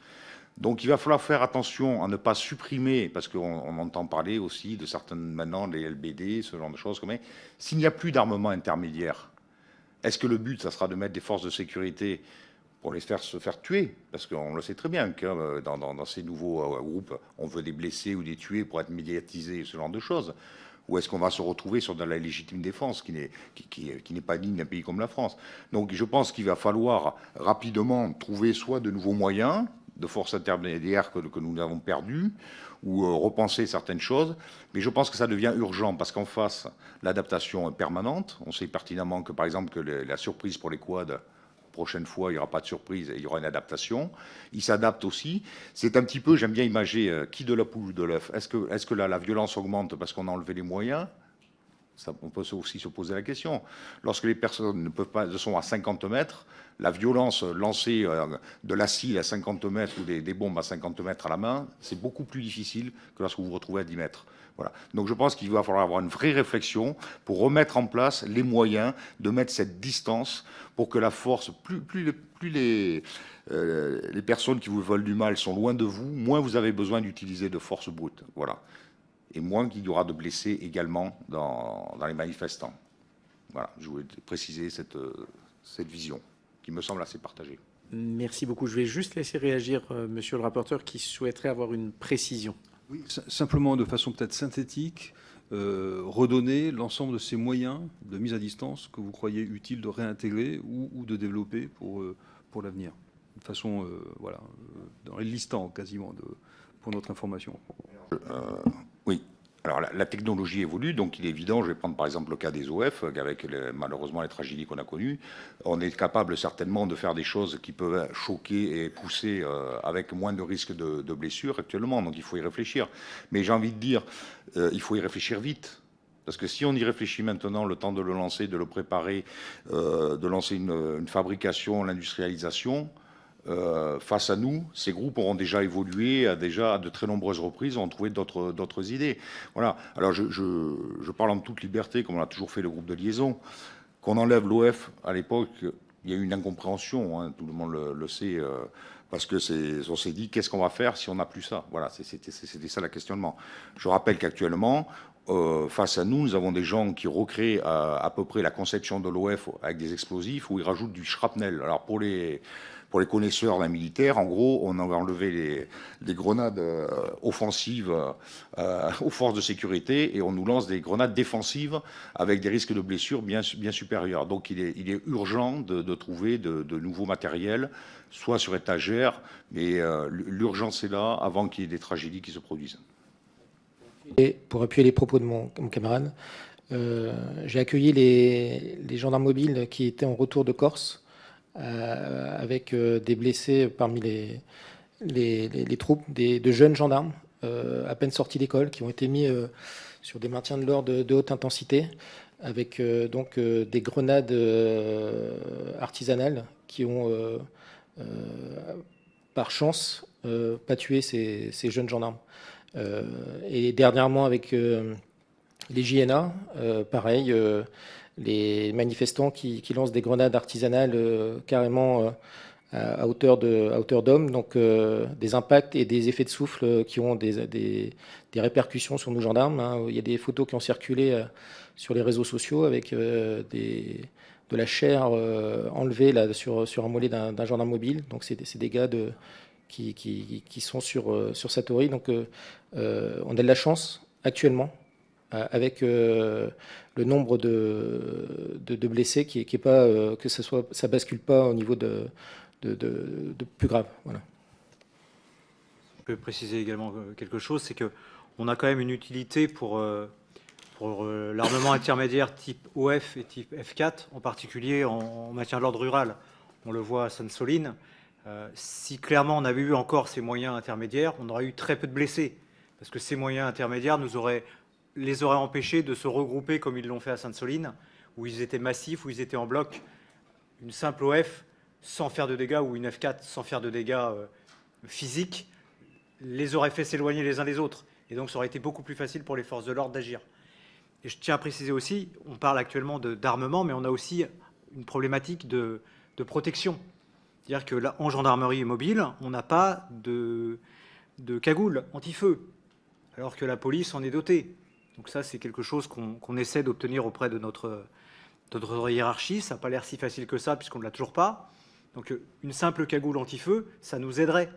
S7: Donc il va falloir faire attention à ne pas supprimer, parce qu'on entend parler aussi de certaines, maintenant, les LBD, ce genre de choses, mais s'il n'y a plus d'armement intermédiaire, est-ce que le but, ça sera de mettre des forces de sécurité pour les faire se faire tuer? Parce qu'on le sait très bien que dans ces nouveaux groupes, on veut des blessés ou des tués pour être médiatisés, ce genre de choses. Ou est-ce qu'on va se retrouver sur de la légitime défense qui n'est pas digne d'un pays comme la France? Donc je pense qu'il va falloir rapidement trouver soit de nouveaux moyens de forces intermédiaires que nous avons perdus, ou repenser certaines choses. Mais je pense que ça devient urgent, parce qu'en face, l'adaptation est permanente. On sait pertinemment que, par exemple, que la surprise pour les quads, prochaine fois, il n'y aura pas de surprise, il y aura une adaptation. Ils s'adaptent aussi. C'est un petit peu, j'aime bien imager, qui de la poule ou de l'œuf. Est-ce que la violence augmente parce qu'on a enlevé les moyens? On peut aussi se poser la question. Lorsque les personnes ne sont à 50 mètres, la violence lancée de l'acide à 50 mètres ou des bombes à 50 mètres à la main, c'est beaucoup plus difficile que lorsque vous vous retrouvez à 10 mètres. Voilà. Donc je pense qu'il va falloir avoir une vraie réflexion pour remettre en place les moyens de mettre cette distance pour que la force, plus les personnes qui vous veulent du mal sont loin de vous, moins vous avez besoin d'utiliser de force brute. Voilà. Et moins qu'il y aura de blessés également dans les manifestants. Voilà, je voulais préciser cette vision qui me semble assez partagée.
S1: Merci beaucoup. Je vais juste laisser réagir monsieur le rapporteur qui souhaiterait avoir une précision.
S8: Oui, simplement de façon peut-être synthétique, redonner l'ensemble de ces moyens de mise à distance que vous croyez utile de réintégrer ou de développer pour l'avenir. De façon, voilà, dans les listants quasiment pour notre information.
S7: Oui. Alors la technologie évolue, donc il est évident, je vais prendre par exemple le cas des OF, avec malheureusement les tragédies qu'on a connues, on est capable certainement de faire des choses qui peuvent choquer et pousser avec moins de risques de blessures actuellement, donc il faut y réfléchir. Mais j'ai envie de dire, il faut y réfléchir vite. Parce que si on y réfléchit maintenant, le temps de le lancer, de le préparer, de lancer une fabrication, l'industrialisation, face à nous, ces groupes auront déjà évolué à de très nombreuses reprises, ont trouvé d'autres idées. Voilà. Alors je parle en toute liberté, comme on a toujours fait le groupe de liaison. Qu'on enlève l'OF à l'époque, il y a eu une incompréhension, tout le monde le sait, parce que on s'est dit qu'est-ce qu'on va faire si on n'a plus ça. Voilà, c'était ça le questionnement. Je rappelle qu'actuellement, face à nous, nous avons des gens qui recréent à peu près la conception de l'OF avec des explosifs où ils rajoutent du shrapnel. Alors pour pour les connaisseurs d'un militaire, en gros, on avait enlevé les grenades offensives aux forces de sécurité et on nous lance des grenades défensives avec des risques de blessures bien supérieurs. Donc il est urgent de trouver de nouveaux matériels, soit sur étagère, mais l'urgence est là avant qu'il y ait des tragédies qui se produisent.
S10: Et pour appuyer les propos de mon camarade, j'ai accueilli les gendarmes mobiles qui étaient en retour de Corse avec des blessés parmi les troupes, de jeunes gendarmes à peine sortis d'école qui ont été mis sur des maintiens de l'ordre de haute intensité avec donc des grenades artisanales qui ont par chance pas tué ces jeunes gendarmes. Et dernièrement avec les JNA, pareil, les manifestants qui lancent des grenades artisanales carrément à hauteur d'homme, donc des impacts et des effets de souffle qui ont des répercussions sur nos gendarmes. Hein. Il y a des photos qui ont circulé sur les réseaux sociaux avec de la chair enlevée là, sur un mollet d'un gendarme mobile. Donc c'est des gars qui sont sur Satori. Donc on a de la chance actuellement avec le nombre de blessés qui est pas que ça bascule pas au niveau de plus grave. Voilà.
S6: Je peux préciser également quelque chose, c'est que on a quand même une utilité pour l'armement intermédiaire type OF et type F4, en particulier en matière de l'ordre rural. On le voit à Sainte-Soline. Si clairement on avait eu encore ces moyens intermédiaires, on aurait eu très peu de blessés, parce que ces moyens intermédiaires les auraient empêchés de se regrouper comme ils l'ont fait à Sainte-Soline, où ils étaient massifs, où ils étaient en bloc. Une simple OF sans faire de dégâts ou une F4 sans faire de dégâts physiques les aurait fait s'éloigner les uns des autres. Et donc ça aurait été beaucoup plus facile pour les forces de l'ordre d'agir. Et je tiens à préciser aussi, on parle actuellement d'armement, mais on a aussi une problématique de protection. C'est-à-dire que là, en gendarmerie mobile, on n'a pas de cagoule anti-feu, alors que la police en est dotée. Donc ça, c'est quelque chose qu'on essaie d'obtenir auprès de notre hiérarchie. Ça n'a pas l'air si facile que ça, puisqu'on ne l'a toujours pas. Donc une simple cagoule anti-feu, ça nous aiderait.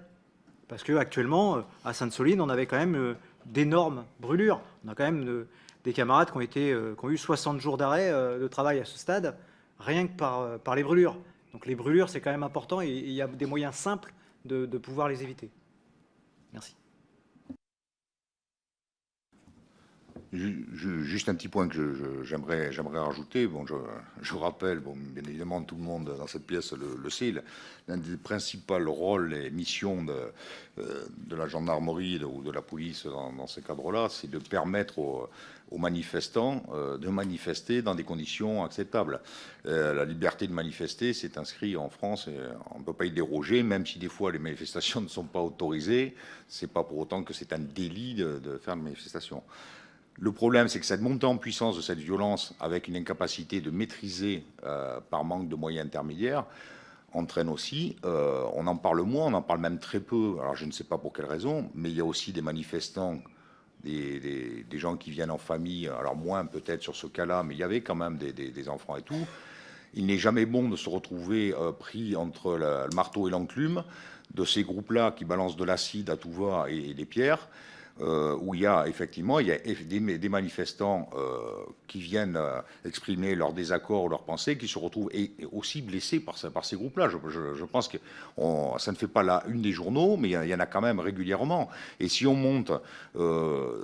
S6: Parce qu'actuellement, à Sainte-Soline, on avait quand même d'énormes brûlures. On a quand même des camarades qui ont eu 60 jours d'arrêt de travail à ce stade, rien que par les brûlures. Donc les brûlures, c'est quand même important et il y a des moyens simples de pouvoir les éviter. Merci.
S7: Juste un petit point que j'aimerais rajouter. Bon, je rappelle, bon, bien évidemment, tout le monde dans cette pièce le sait, l'un des principaux rôles et missions de la gendarmerie ou de la police dans ces cadres-là, c'est de permettre aux manifestants de manifester dans des conditions acceptables. La liberté de manifester, c'est inscrit en France et on ne peut pas y déroger, même si des fois les manifestations ne sont pas autorisées. C'est pas pour autant que c'est un délit de faire une manifestation. Le problème, c'est que cette montée en puissance de cette violence, avec une incapacité de maîtriser par manque de moyens intermédiaires, entraîne aussi, on en parle moins, on en parle même très peu, alors je ne sais pas pour quelle raison, mais il y a aussi des manifestants, des gens qui viennent en famille, alors moins peut-être sur ce cas-là, mais il y avait quand même des enfants et tout. Il n'est jamais bon de se retrouver pris entre le marteau et l'enclume de ces groupes-là qui balancent de l'acide à tout va et des pierres, où il y a effectivement des manifestants qui viennent exprimer leur désaccord ou leurs pensées, qui se retrouvent et aussi blessés par ces groupes-là. Je pense que ça ne fait pas la une des journaux, mais il y en a quand même régulièrement. Et si on monte,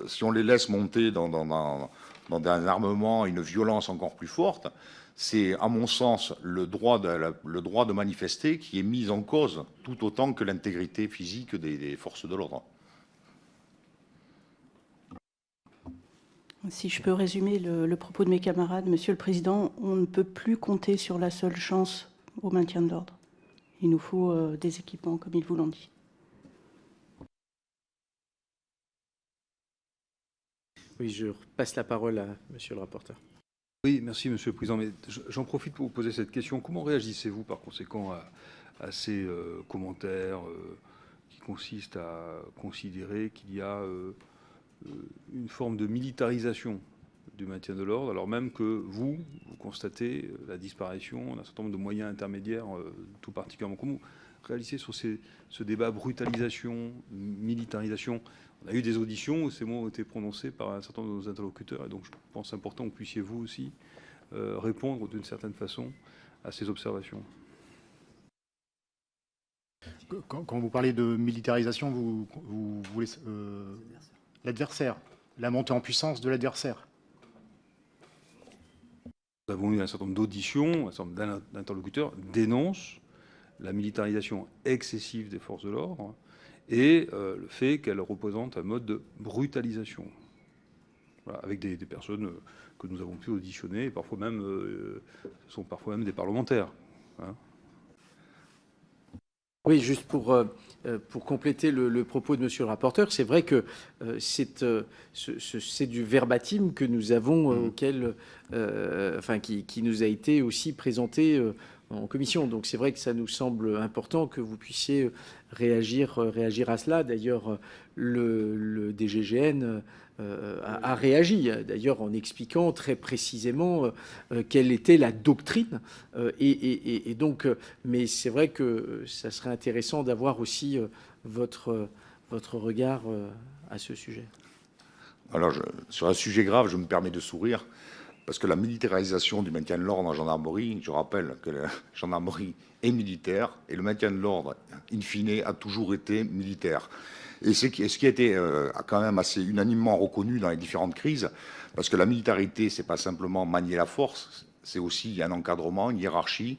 S7: si on les laisse monter dans un armement, une violence encore plus forte, c'est, à mon sens, le droit de manifester qui est mis en cause, tout autant que l'intégrité physique des forces de l'ordre.
S12: Si je peux résumer le propos de mes camarades, Monsieur le Président, on ne peut plus compter sur la seule chance au maintien de l'ordre. Il nous faut des équipements, comme ils vous l'ont dit.
S1: Oui, je passe la parole à Monsieur le rapporteur.
S8: Oui, merci Monsieur le Président. Mais j'en profite pour vous poser cette question. Comment réagissez-vous par conséquent à ces commentaires qui consistent à considérer qu'il y a une forme de militarisation du maintien de l'ordre, alors même que vous constatez la disparition d'un certain nombre de moyens intermédiaires, tout particulièrement communs. réalisé sur ce débat brutalisation, militarisation. On a eu des auditions où ces mots ont été prononcés par un certain nombre de nos interlocuteurs. Et donc, je pense important que puissiez vous aussi répondre d'une certaine façon à ces observations.
S5: Quand vous parlez de militarisation, vous voulez l'adversaire, la montée en puissance de l'adversaire.
S8: Nous avons eu un certain nombre d'auditions, un certain nombre d'interlocuteurs dénoncent la militarisation excessive des forces de l'ordre et le fait qu'elles représentent un mode de brutalisation. Voilà, avec des personnes que nous avons pu auditionner, et parfois même, sont parfois même des parlementaires. Hein.
S1: Oui, juste pour compléter le propos de Monsieur le rapporteur, c'est vrai que c'est du verbatim que nous avons, qui nous a été aussi présenté en commission. Donc c'est vrai que ça nous semble important que vous puissiez réagir à cela. D'ailleurs, le DGGN a réagi, d'ailleurs en expliquant très précisément quelle était la doctrine. Et donc, mais c'est vrai que ça serait intéressant d'avoir aussi votre regard à ce sujet.
S7: Alors, sur un sujet grave, je me permets de sourire, parce que la militarisation du maintien de l'ordre en gendarmerie, je rappelle que la gendarmerie est militaire, et le maintien de l'ordre, in fine, a toujours été militaire. Et ce qui a été quand même assez unanimement reconnu dans les différentes crises, parce que la militarité, c'est pas simplement manier la force, c'est aussi un encadrement, une hiérarchie,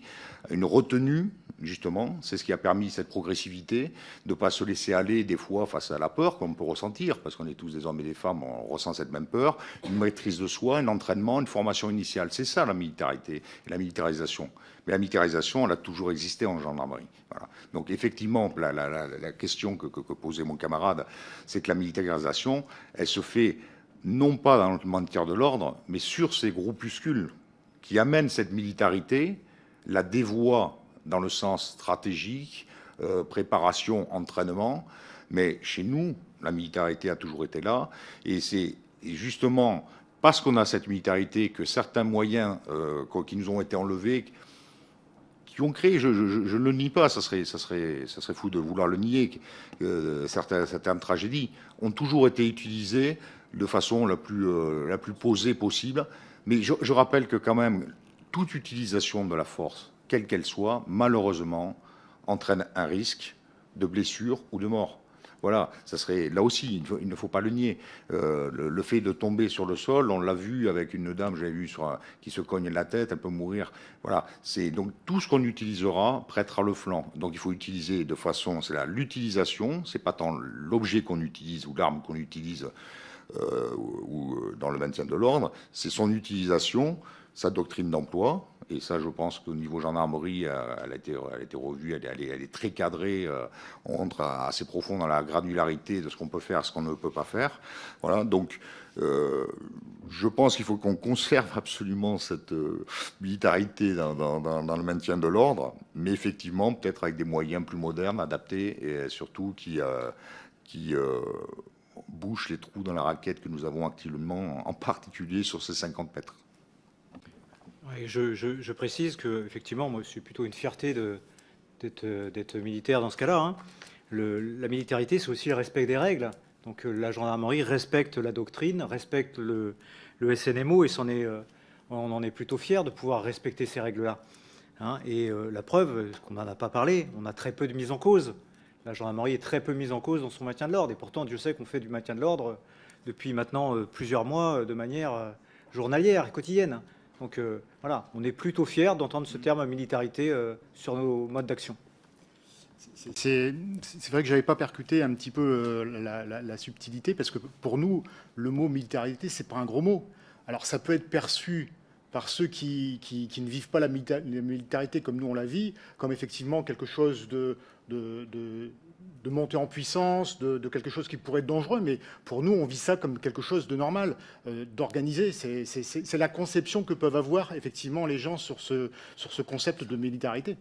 S7: une retenue, justement. C'est ce qui a permis cette progressivité, de ne pas se laisser aller des fois face à la peur qu'on peut ressentir, parce qu'on est tous des hommes et des femmes, on ressent cette même peur, une maîtrise de soi, un entraînement, une formation initiale. C'est ça la militarité et la militarisation. Mais la militarisation, elle a toujours existé en gendarmerie. Voilà. Donc effectivement, la question que posait mon camarade, c'est que la militarisation, elle se fait non pas dans le maintien de l'ordre, mais sur ces groupuscules qui amènent cette militarité, la dévoient dans le sens stratégique, préparation, entraînement. Mais chez nous, la militarité a toujours été là. Et c'est justement parce qu'on a cette militarité que certains moyens qui nous ont été enlevés, qui ont créé, je ne le nie pas, ça serait fou de vouloir le nier, certaines tragédies, ont toujours été utilisées de façon la plus posée possible. Mais je rappelle que quand même, toute utilisation de la force, quelle qu'elle soit, malheureusement, entraîne un risque de blessure ou de mort. Voilà, ça serait là aussi, il ne faut pas le nier. Le fait de tomber sur le sol, on l'a vu avec une dame, j'avais vu qui se cogne la tête, elle peut mourir. Voilà, c'est donc tout ce qu'on utilisera prêtera le flanc. Donc il faut utiliser de façon, c'est l'utilisation, c'est pas tant l'objet qu'on utilise ou l'arme qu'on utilise ou dans le maintien de l'ordre, c'est son utilisation, sa doctrine d'emploi. Et ça, je pense qu'au niveau gendarmerie, elle a été revue, elle est très cadrée. On rentre assez profond dans la granularité de ce qu'on peut faire, ce qu'on ne peut pas faire. Voilà, donc je pense qu'il faut qu'on conserve absolument cette militarité dans le maintien de l'ordre, mais effectivement, peut-être avec des moyens plus modernes, adaptés, et surtout qui bouchent les trous dans la raquette que nous avons actuellement, en particulier sur ces 50 mètres.
S6: Oui, je précise que effectivement, moi, c'est plutôt une fierté d'être militaire dans ce cas-là. Hein. La militarité, c'est aussi le respect des règles. Donc la gendarmerie respecte la doctrine, respecte le SNMO, et on en est plutôt fiers de pouvoir respecter ces règles-là. Hein. Et la preuve, qu'on n'en a pas parlé, on a très peu de mise en cause. La gendarmerie est très peu mise en cause dans son maintien de l'ordre. Et pourtant, Dieu sait qu'on fait du maintien de l'ordre depuis maintenant plusieurs mois de manière journalière et quotidienne. Donc voilà, on est plutôt fiers d'entendre ce terme militarité sur nos modes d'action.
S5: C'est vrai que je n'avais pas percuté un petit peu la subtilité, parce que pour nous, le mot militarité, ce n'est pas un gros mot. Alors ça peut être perçu par ceux qui ne vivent pas la militarité comme nous on la vit, comme effectivement quelque chose de monter en puissance, de quelque chose qui pourrait être dangereux, mais pour nous, on vit ça comme quelque chose de normal, d'organisé. C'est la conception que peuvent avoir effectivement les gens sur ce concept de militarité.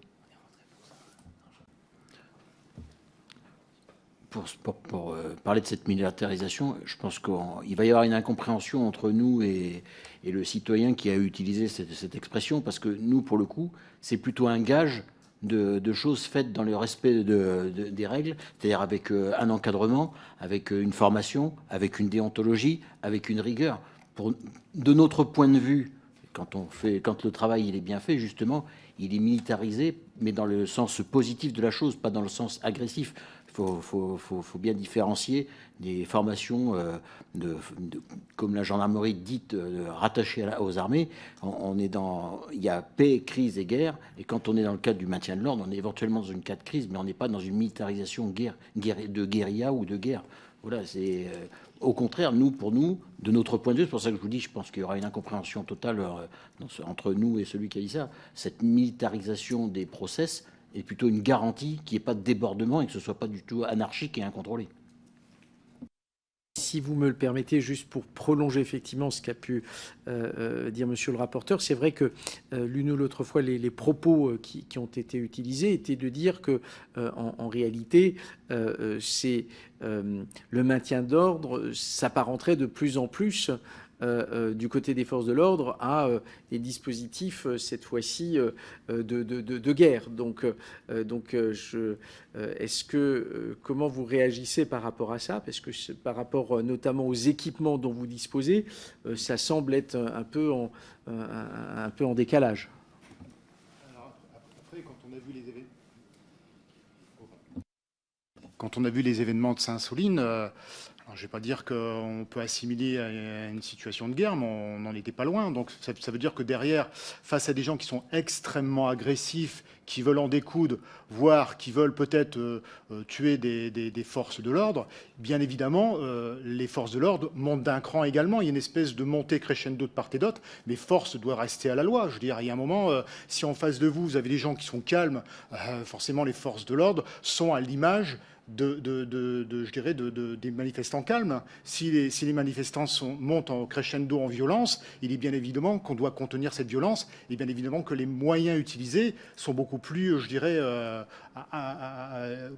S9: Pour parler de cette militarisation, je pense qu'il va y avoir une incompréhension entre nous et le citoyen qui a utilisé cette expression, parce que nous, pour le coup, c'est plutôt un gage de choses faites dans le respect des règles, c'est-à-dire avec un encadrement, avec une formation, avec une déontologie, avec une rigueur. De notre point de vue, quand le travail il est bien fait, justement, il est militarisé, mais dans le sens positif de la chose, pas dans le sens agressif. Il faut bien différencier des formations, comme la gendarmerie dite, rattachées aux armées. Il y a paix, crise et guerre. Et quand on est dans le cadre du maintien de l'ordre, on est éventuellement dans une cas de crise, mais on n'est pas dans une militarisation de guérilla ou de guerre. Voilà, c'est au contraire, pour nous, de notre point de vue, c'est pour ça que je vous dis, je pense qu'il y aura une incompréhension totale entre nous et celui qui a dit ça. Cette militarisation des process est plutôt une garantie qu'il n'y ait pas de débordement et que ce ne soit pas du tout anarchique et incontrôlé.
S1: Si vous me le permettez, juste pour prolonger effectivement ce qu'a pu dire monsieur le rapporteur, c'est vrai que l'une ou l'autre fois, les propos qui ont été utilisés étaient de dire que, en réalité, c'est le maintien d'ordre s'apparenterait de plus en plus du côté des forces de l'ordre à des dispositifs, cette fois-ci, de guerre. Donc comment vous réagissez par rapport à ça? Parce que par rapport notamment aux équipements dont vous disposez, ça semble être un peu en décalage.
S5: Alors, après, quand on a vu les événements de Saint-Soline, alors, je ne vais pas dire qu'on peut assimiler à une situation de guerre, mais on n'en était pas loin. Donc ça veut dire que derrière, face à des gens qui sont extrêmement agressifs, qui veulent en découdre, voire qui veulent peut-être tuer des forces de l'ordre, bien évidemment, les forces de l'ordre montent d'un cran également. Il y a une espèce de montée crescendo de part et d'autre, mais force doit rester à la loi. Je veux dire, il y a un moment, si en face de vous, vous avez des gens qui sont calmes, forcément les forces de l'ordre sont à l'image je dirais, des manifestants calmes. Si les manifestants montent en crescendo en violence, il est bien évidemment qu'on doit contenir cette violence, et bien évidemment que les moyens utilisés sont beaucoup plus, je dirais,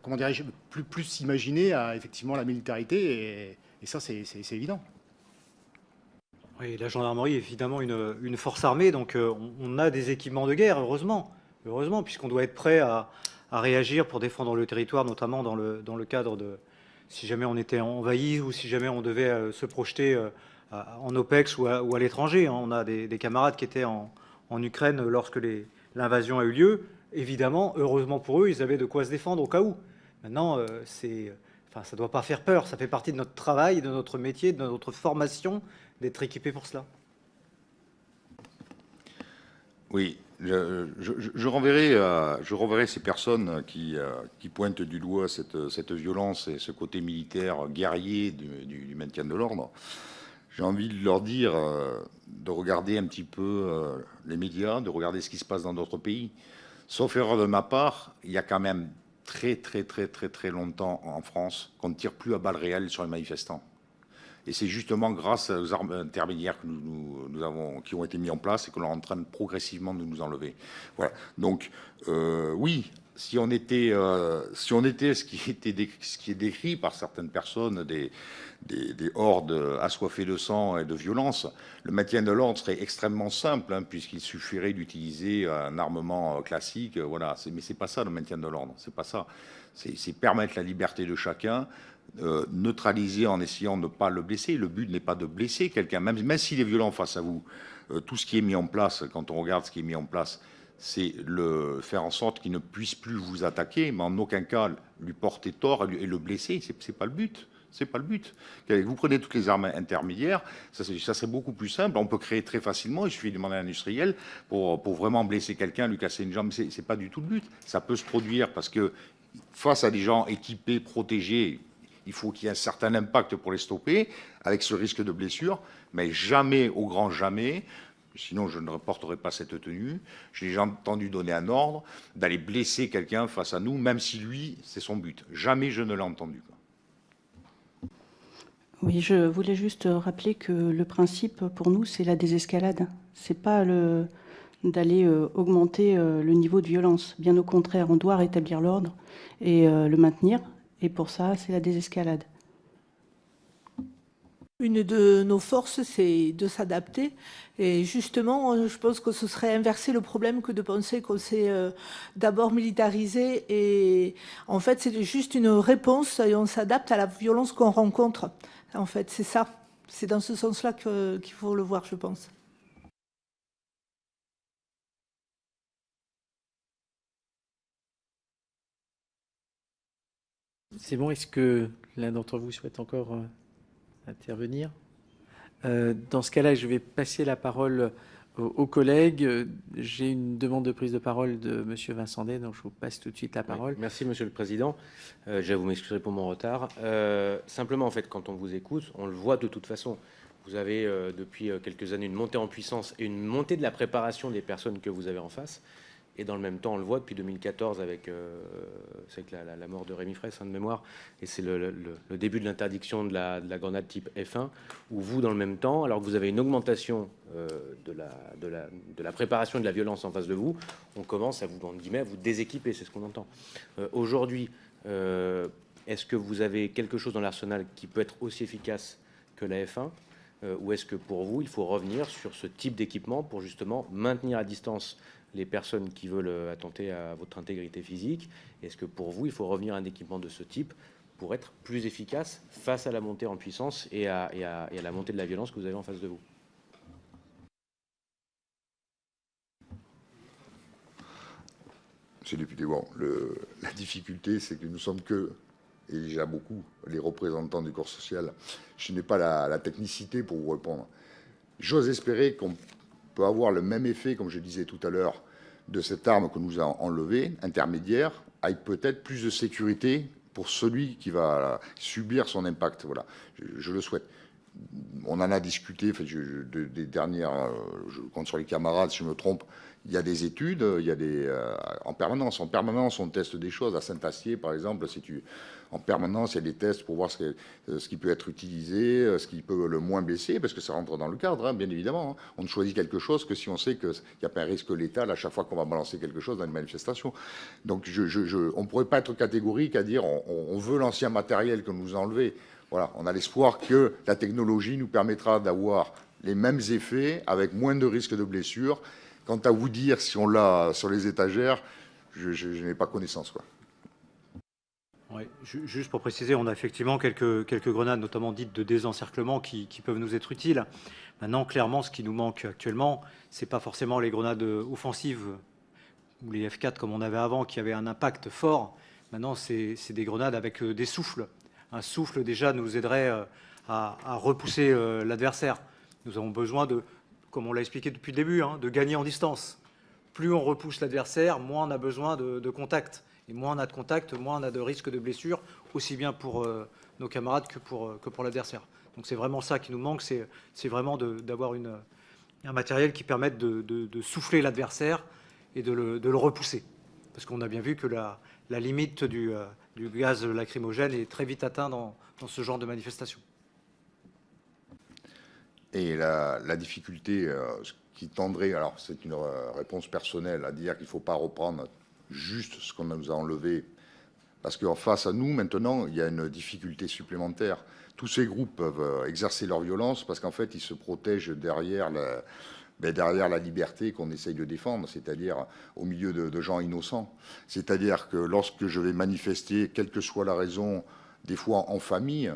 S5: comment dirais-je, plus imaginés à effectivement la militarité, et ça, c'est évident.
S6: Oui, la gendarmerie est évidemment une force armée, donc on a des équipements de guerre, heureusement, puisqu'on doit être prêt à réagir pour défendre le territoire, notamment dans le cadre de si jamais on était envahi ou si jamais on devait se projeter en OPEX ou à l'étranger. On a des camarades qui étaient en Ukraine lorsque l'invasion a eu lieu. Évidemment, heureusement pour eux, ils avaient de quoi se défendre au cas où. Maintenant, ça ne doit pas faire peur. Ça fait partie de notre travail, de notre métier, de notre formation, d'être équipé pour cela.
S7: Oui. Je renverrai ces personnes qui pointent du doigt cette violence et ce côté militaire guerrier du maintien de l'ordre. J'ai envie de leur dire de regarder un petit peu les médias, de regarder ce qui se passe dans d'autres pays. Sauf erreur de ma part, il y a quand même très longtemps en France qu'on ne tire plus à balles réelles sur les manifestants. Et c'est justement grâce aux armes intermédiaires que qui ont été mis en place et que l'on est en train de progressivement de nous enlever. Voilà. Donc, oui, si on était ce qui est décrit par certaines personnes, des hordes assoiffées de sang et de violence, le maintien de l'ordre serait extrêmement simple, hein, puisqu'il suffirait d'utiliser un armement classique. Voilà. Mais c'est pas ça le maintien de l'ordre. C'est pas ça. C'est permettre la liberté de chacun. Neutraliser en essayant de ne pas le blesser. Le but n'est pas de blesser quelqu'un, même s'il est violent face à vous. Tout ce qui est mis en place, quand on regarde ce qui est mis en place, c'est faire en sorte qu'il ne puisse plus vous attaquer, mais en aucun cas lui porter tort et le blesser. C'est pas le but. C'est pas le but. Vous prenez toutes les armes intermédiaires, ça serait beaucoup plus simple. On peut créer très facilement. Il suffit de demander à un industriel pour vraiment blesser quelqu'un, lui casser une jambe. C'est pas du tout le but. Ça peut se produire parce que face à des gens équipés, protégés, il faut qu'il y ait un certain impact pour les stopper, avec ce risque de blessure, mais jamais, au grand jamais, sinon je ne reporterai pas cette tenue, j'ai déjà entendu donner un ordre d'aller blesser quelqu'un face à nous, même si lui, c'est son but. Jamais je ne l'ai entendu.
S12: Oui, je voulais juste rappeler que le principe, pour nous, c'est la désescalade. C'est pas d'aller augmenter le niveau de violence. Bien au contraire, on doit rétablir l'ordre et le maintenir. Et pour ça, c'est la désescalade.
S4: Une de nos forces, c'est de s'adapter. Et justement, je pense que ce serait inverser le problème que de penser qu'on s'est d'abord militarisé. Et en fait, c'est juste une réponse et on s'adapte à la violence qu'on rencontre. En fait, c'est ça. C'est dans ce sens-là qu'il faut le voir, je pense.
S1: C'est bon, est-ce que l'un d'entre vous souhaite encore intervenir? Dans ce cas-là, je vais passer la parole aux collègues. J'ai une demande de prise de parole de Monsieur Vincent Day, donc je vous passe tout de suite la parole.
S13: Oui, merci Monsieur le Président. Je vous m'excuser pour mon retard. Simplement, en fait, quand on vous écoute, on le voit de toute façon. Vous avez depuis quelques années une montée en puissance et une montée de la préparation des personnes que vous avez en face. Et dans le même temps, on le voit depuis 2014 avec la mort de Rémi Fraisse, de mémoire, et c'est le début de l'interdiction de la grenade type F1, où vous, dans le même temps, alors que vous avez une augmentation de la préparation et de la violence en face de vous, on commence à vous, entre guillemets, à vous déséquiper, c'est ce qu'on entend. Aujourd'hui, est-ce que vous avez quelque chose dans l'arsenal qui peut être aussi efficace que la F1 ou est-ce que pour vous, il faut revenir sur ce type d'équipement pour justement maintenir à distance les personnes qui veulent attenter à votre intégrité physique? Est-ce que pour vous, il faut revenir à un équipement de ce type pour être plus efficace face à la montée en puissance et à la montée de la violence que vous avez en face de vous?
S7: Monsieur le député, bon, la difficulté, c'est que nous sommes que, et déjà beaucoup, les représentants du corps social. Je n'ai pas la technicité pour vous répondre. J'ose espérer qu'on peut avoir le même effet, comme je disais tout à l'heure, de cette arme que nous avons enlevée, intermédiaire, avec peut-être plus de sécurité pour celui qui va subir son impact. Voilà, je le souhaite. On en a discuté, des dernières, je compte sur les camarades si je me trompe, il y a des études, il y a des en permanence, on teste des choses. À Saint-Astier, par exemple, en permanence, il y a des tests pour voir ce qui peut être utilisé, ce qui peut le moins blesser, parce que ça rentre dans le cadre, hein, bien évidemment. Hein. On ne choisit quelque chose que si on sait qu'il n'y a pas un risque létal à chaque fois qu'on va balancer quelque chose dans une manifestation. Donc, on ne pourrait pas être catégorique à dire on veut l'ancien matériel que nous enlever. Voilà, on a l'espoir que la technologie nous permettra d'avoir les mêmes effets avec moins de risques de blessures. Quant à vous dire si on l'a sur les étagères, je n'ai pas connaissance, quoi.
S6: Oui, juste pour préciser, on a effectivement quelques grenades, notamment dites de désencerclement, qui peuvent nous être utiles. Maintenant, clairement, ce qui nous manque actuellement, ce n'est pas forcément les grenades offensives ou les F4 comme on avait avant, qui avaient un impact fort. Maintenant, c'est des grenades avec des souffles. Un souffle, déjà, nous aiderait à repousser l'adversaire. Nous avons besoin de, comme on l'a expliqué depuis le début, hein, de gagner en distance. Plus on repousse l'adversaire, moins on a besoin de contact. Et moins on a de contact, moins on a de risque de blessure, aussi bien pour nos camarades que pour l'adversaire. Donc c'est vraiment ça qui nous manque, c'est vraiment d'avoir un matériel qui permette de souffler l'adversaire et de le repousser. Parce qu'on a bien vu que la limite du gaz lacrymogène est très vite atteinte dans ce genre de manifestation.
S7: Et la difficulté qui tendrait, alors c'est une réponse personnelle, à dire qu'il ne faut pas reprendre juste ce qu'on nous a enlevé, parce qu'en face à nous, maintenant, il y a une difficulté supplémentaire. Tous ces groupes peuvent exercer leur violence parce qu'en fait, ils se protègent derrière la liberté qu'on essaye de défendre, c'est-à-dire au milieu de gens innocents. C'est-à-dire que lorsque je vais manifester, quelle que soit la raison, des fois en famille,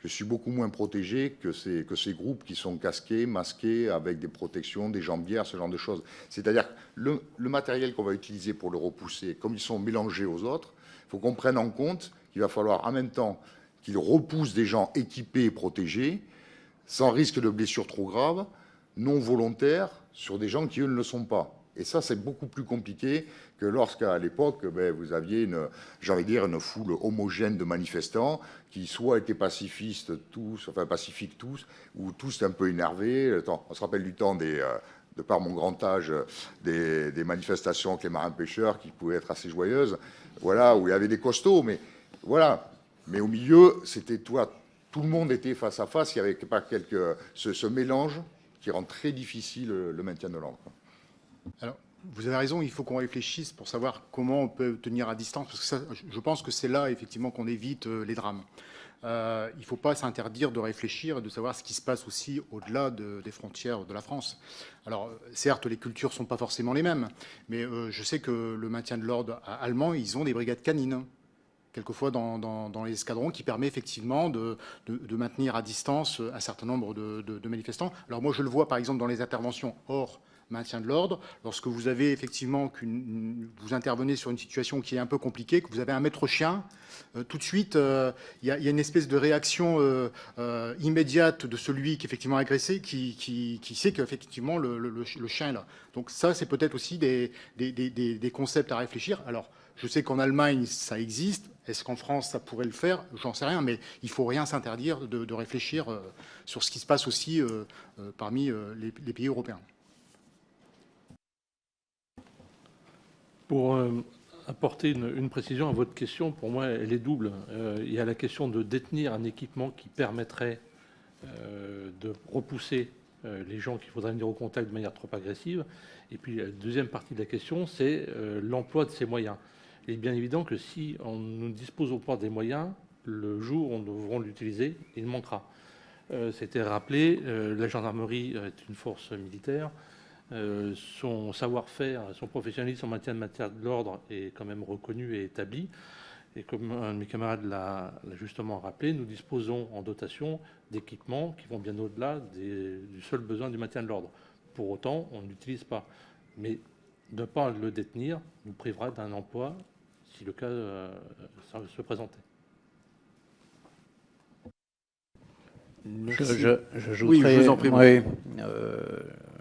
S7: je suis beaucoup moins protégé que ces groupes qui sont casqués, masqués, avec des protections, des jambières, ce genre de choses. C'est-à-dire que le matériel qu'on va utiliser pour le repousser, comme ils sont mélangés aux autres, il faut qu'on prenne en compte qu'il va falloir en même temps qu'ils repoussent des gens équipés et protégés, sans risque de blessures trop graves, non volontaires, sur des gens qui, eux, ne le sont pas. Et ça, c'est beaucoup plus compliqué que lorsqu'à l'époque, vous aviez une foule homogène de manifestants qui soit étaient pacifistes tous, enfin pacifiques tous, ou tous un peu énervés. On se rappelle du temps de par mon grand âge, des manifestations avec les marins-pêcheurs qui pouvaient être assez joyeuses, voilà, où il y avait des costauds, mais voilà. Mais au milieu, c'était tout le monde était face à face, il n'y avait pas ce mélange qui rend très difficile le maintien de l'ordre.
S5: Alors, vous avez raison, il faut qu'on réfléchisse pour savoir comment on peut tenir à distance, parce que ça, je pense que c'est là, effectivement, qu'on évite les drames. il ne faut pas s'interdire de réfléchir et de savoir ce qui se passe aussi au-delà des frontières de la France. Alors, certes, les cultures ne sont pas forcément les mêmes, mais je sais que le maintien de l'ordre allemand, ils ont des brigades canines, quelquefois dans les escadrons, qui permet effectivement de maintenir à distance un certain nombre de manifestants. Alors moi, je le vois par exemple dans les interventions hors maintien de l'ordre, lorsque vous avez effectivement vous intervenez sur une situation qui est un peu compliquée, que vous avez un maître chien, tout de suite, il y a une espèce de réaction immédiate de celui qui est effectivement agressé, qui sait qu'effectivement le chien est là. Donc ça, c'est peut-être aussi des concepts à réfléchir. Alors, je sais qu'en Allemagne, ça existe. Est-ce qu'en France, ça pourrait le faire? J'en sais rien, mais il ne faut rien s'interdire de réfléchir sur ce qui se passe aussi parmi les pays européens.
S14: Pour apporter une précision à votre question, pour moi, elle est double. Il y a la question de détenir un équipement qui permettrait de repousser les gens qui voudraient venir au contact de manière trop agressive. Et puis, la deuxième partie de la question, c'est l'emploi de ces moyens. Il est bien évident que si on ne dispose pas des moyens, le jour où on devra l'utiliser, il manquera. C'était rappelé, la gendarmerie est une force militaire. Son savoir-faire, son professionnalisme en matière de l'ordre est quand même reconnu et établi. Et comme un de mes camarades l'a justement rappelé, nous disposons en dotation d'équipements qui vont bien au-delà du seul besoin du maintien de l'ordre. Pour autant, on ne l'utilise pas. Mais de ne pas le détenir nous privera d'un emploi si le cas se présentait.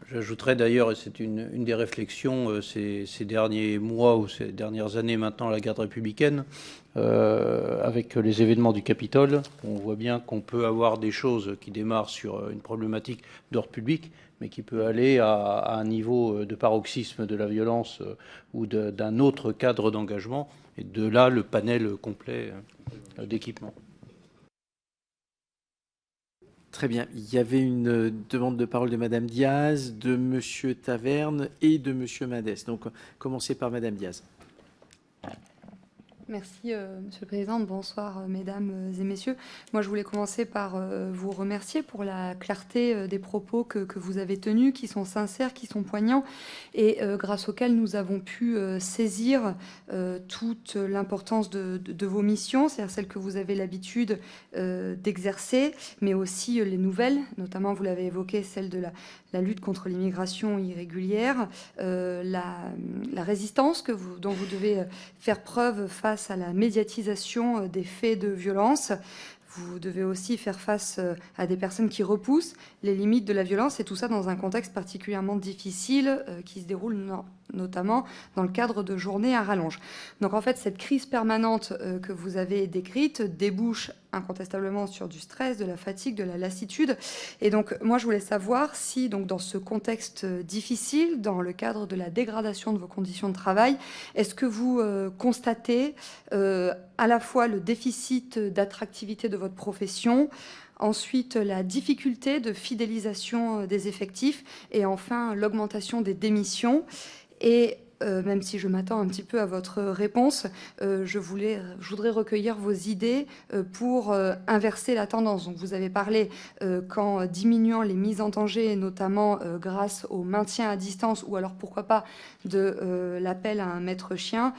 S3: J'ajouterais d'ailleurs, et c'est une des réflexions ces derniers mois ou ces dernières années maintenant à la garde républicaine, avec les événements du Capitole, on voit bien qu'on peut avoir des choses qui démarrent sur une problématique d'ordre public, mais qui peut aller à un niveau de paroxysme de la violence ou d'un autre cadre d'engagement, et de là le panel complet d'équipements.
S1: Très bien. Il y avait une demande de parole de Madame Diaz, de Monsieur Taverne et de Monsieur Madès. Donc, commencez par Madame Diaz.
S15: Merci, Monsieur le Président. Bonsoir, Mesdames et Messieurs. Moi, je voulais commencer par vous remercier pour la clarté des propos que vous avez tenus, qui sont sincères, qui sont poignants, et grâce auxquels nous avons pu saisir toute l'importance de vos missions, c'est-à-dire celles que vous avez l'habitude d'exercer, mais aussi les nouvelles, notamment, vous l'avez évoqué, celle de la lutte contre l'immigration irrégulière, la résistance dont vous devez faire preuve face à la médiatisation des faits de violence. Vous devez aussi faire face à des personnes qui repoussent les limites de la violence, et tout ça dans un contexte particulièrement difficile qui se déroule notamment dans le cadre de journées à rallonge. Donc en fait, cette crise permanente que vous avez décrite débouche incontestablement sur du stress, de la fatigue, de la lassitude. Et donc moi, je voulais savoir si, donc, dans ce contexte difficile, dans le cadre de la dégradation de vos conditions de travail, est-ce que vous constatez à la fois le déficit d'attractivité de votre profession, ensuite la difficulté de fidélisation des effectifs, et enfin l'augmentation des démissions. Et même si je m'attends un petit peu à votre réponse, je voudrais recueillir vos idées pour inverser la tendance. Donc, vous avez parlé qu'en diminuant les mises en danger, notamment grâce au maintien à distance, ou alors pourquoi pas de l'appel à un maître chien,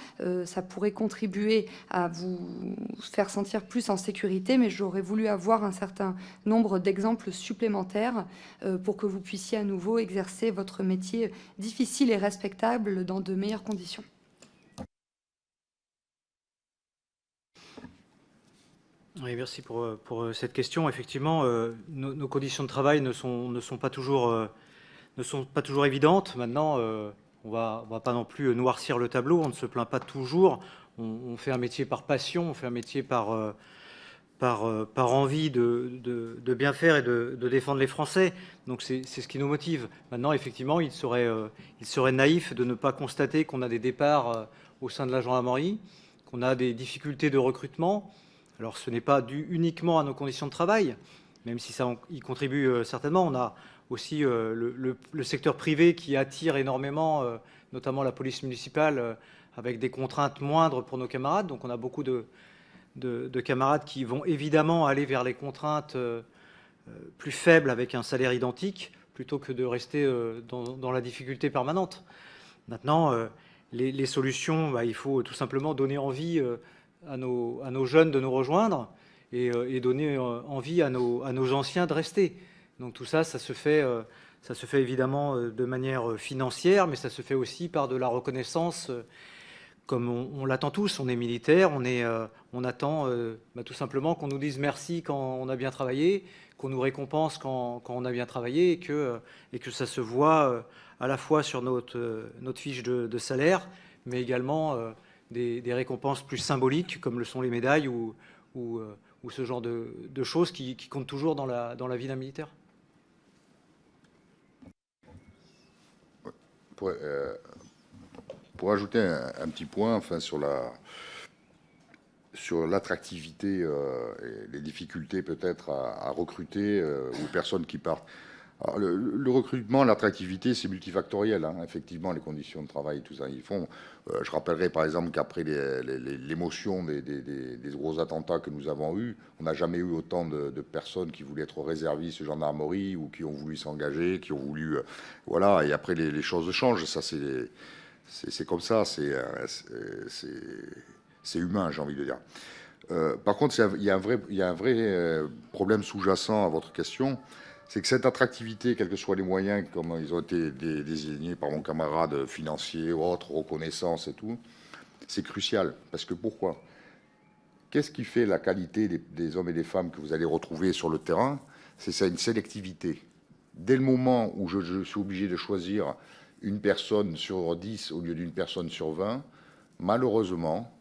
S15: ça pourrait contribuer à vous faire sentir plus en sécurité, mais j'aurais voulu avoir un certain nombre d'exemples supplémentaires pour que vous puissiez à nouveau exercer votre métier difficile et respectable dans de meilleures conditions.
S6: Oui, merci pour cette question. Effectivement, nos conditions de travail ne sont pas toujours évidentes. Maintenant, on va pas non plus noircir le tableau. On ne se plaint pas toujours. On fait un métier par passion, on fait un métier par envie de bien faire et de défendre les Français. Donc c'est ce qui nous motive. Maintenant, effectivement, il serait naïf de ne pas constater qu'on a des départs au sein de la gendarmerie, qu'on a des difficultés de recrutement. Alors ce n'est pas dû uniquement à nos conditions de travail, même si ça y contribue certainement. On a aussi le secteur privé qui attire énormément, notamment la police municipale, avec des contraintes moindres pour nos camarades. Donc on a beaucoup de de camarades qui vont évidemment aller vers les contraintes plus faibles avec un salaire identique, plutôt que de rester dans la difficulté permanente. Maintenant, les solutions, bah, il faut tout simplement donner envie à nos jeunes de nous rejoindre et donner envie à nos anciens de rester. Donc tout ça, ça se fait évidemment de manière financière, mais ça se fait aussi par de la reconnaissance, comme on l'attend tous. On est militaire, on attend bah, tout simplement qu'on nous dise merci quand on a bien travaillé, qu'on nous récompense quand on a bien travaillé, et que ça se voit à la fois sur notre fiche de salaire, mais également des récompenses plus symboliques, comme le sont les médailles ou ce genre de choses qui comptent toujours dans la vie d'un militaire.
S7: Pour ajouter un petit point, enfin, sur l'attractivité et les difficultés peut-être à recruter aux personnes qui partent. Alors, le recrutement, l'attractivité, c'est multifactoriel, hein, effectivement, les conditions de travail, tout ça. Je rappellerai par exemple qu'après l'émotion des gros attentats que nous avons eus, on n'a jamais eu autant de personnes qui voulaient être réservistes gendarmerie ou qui ont voulu s'engager, qui ont voulu... voilà, et après les choses changent, ça c'est comme ça, c'est humain, j'ai envie de dire. Par contre, il y a un vrai problème sous-jacent à votre question, c'est que cette attractivité, quels que soient les moyens, comme ils ont été désignés par mon camarade, financiers, autres, reconnaissance et tout, c'est crucial. Parce que pourquoi? Qu'est-ce qui fait la qualité des hommes et des femmes que vous allez retrouver sur le terrain? C'est ça, une sélectivité. Dès le moment où je suis obligé de choisir une personne sur 10 au lieu d'une personne sur 20, malheureusement,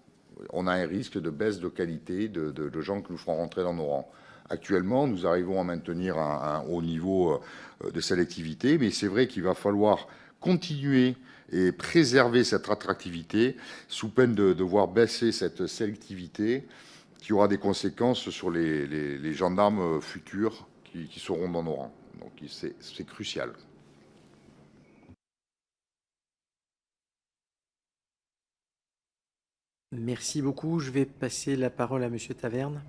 S7: on a un risque de baisse de qualité de gens que nous ferons rentrer dans nos rangs. Actuellement, nous arrivons à maintenir un haut niveau de sélectivité, mais c'est vrai qu'il va falloir continuer et préserver cette attractivité sous peine de voir baisser cette sélectivité qui aura des conséquences sur les gendarmes futurs qui seront dans nos rangs. Donc c'est crucial.
S1: Merci beaucoup. Je vais passer la parole à Monsieur Taverne.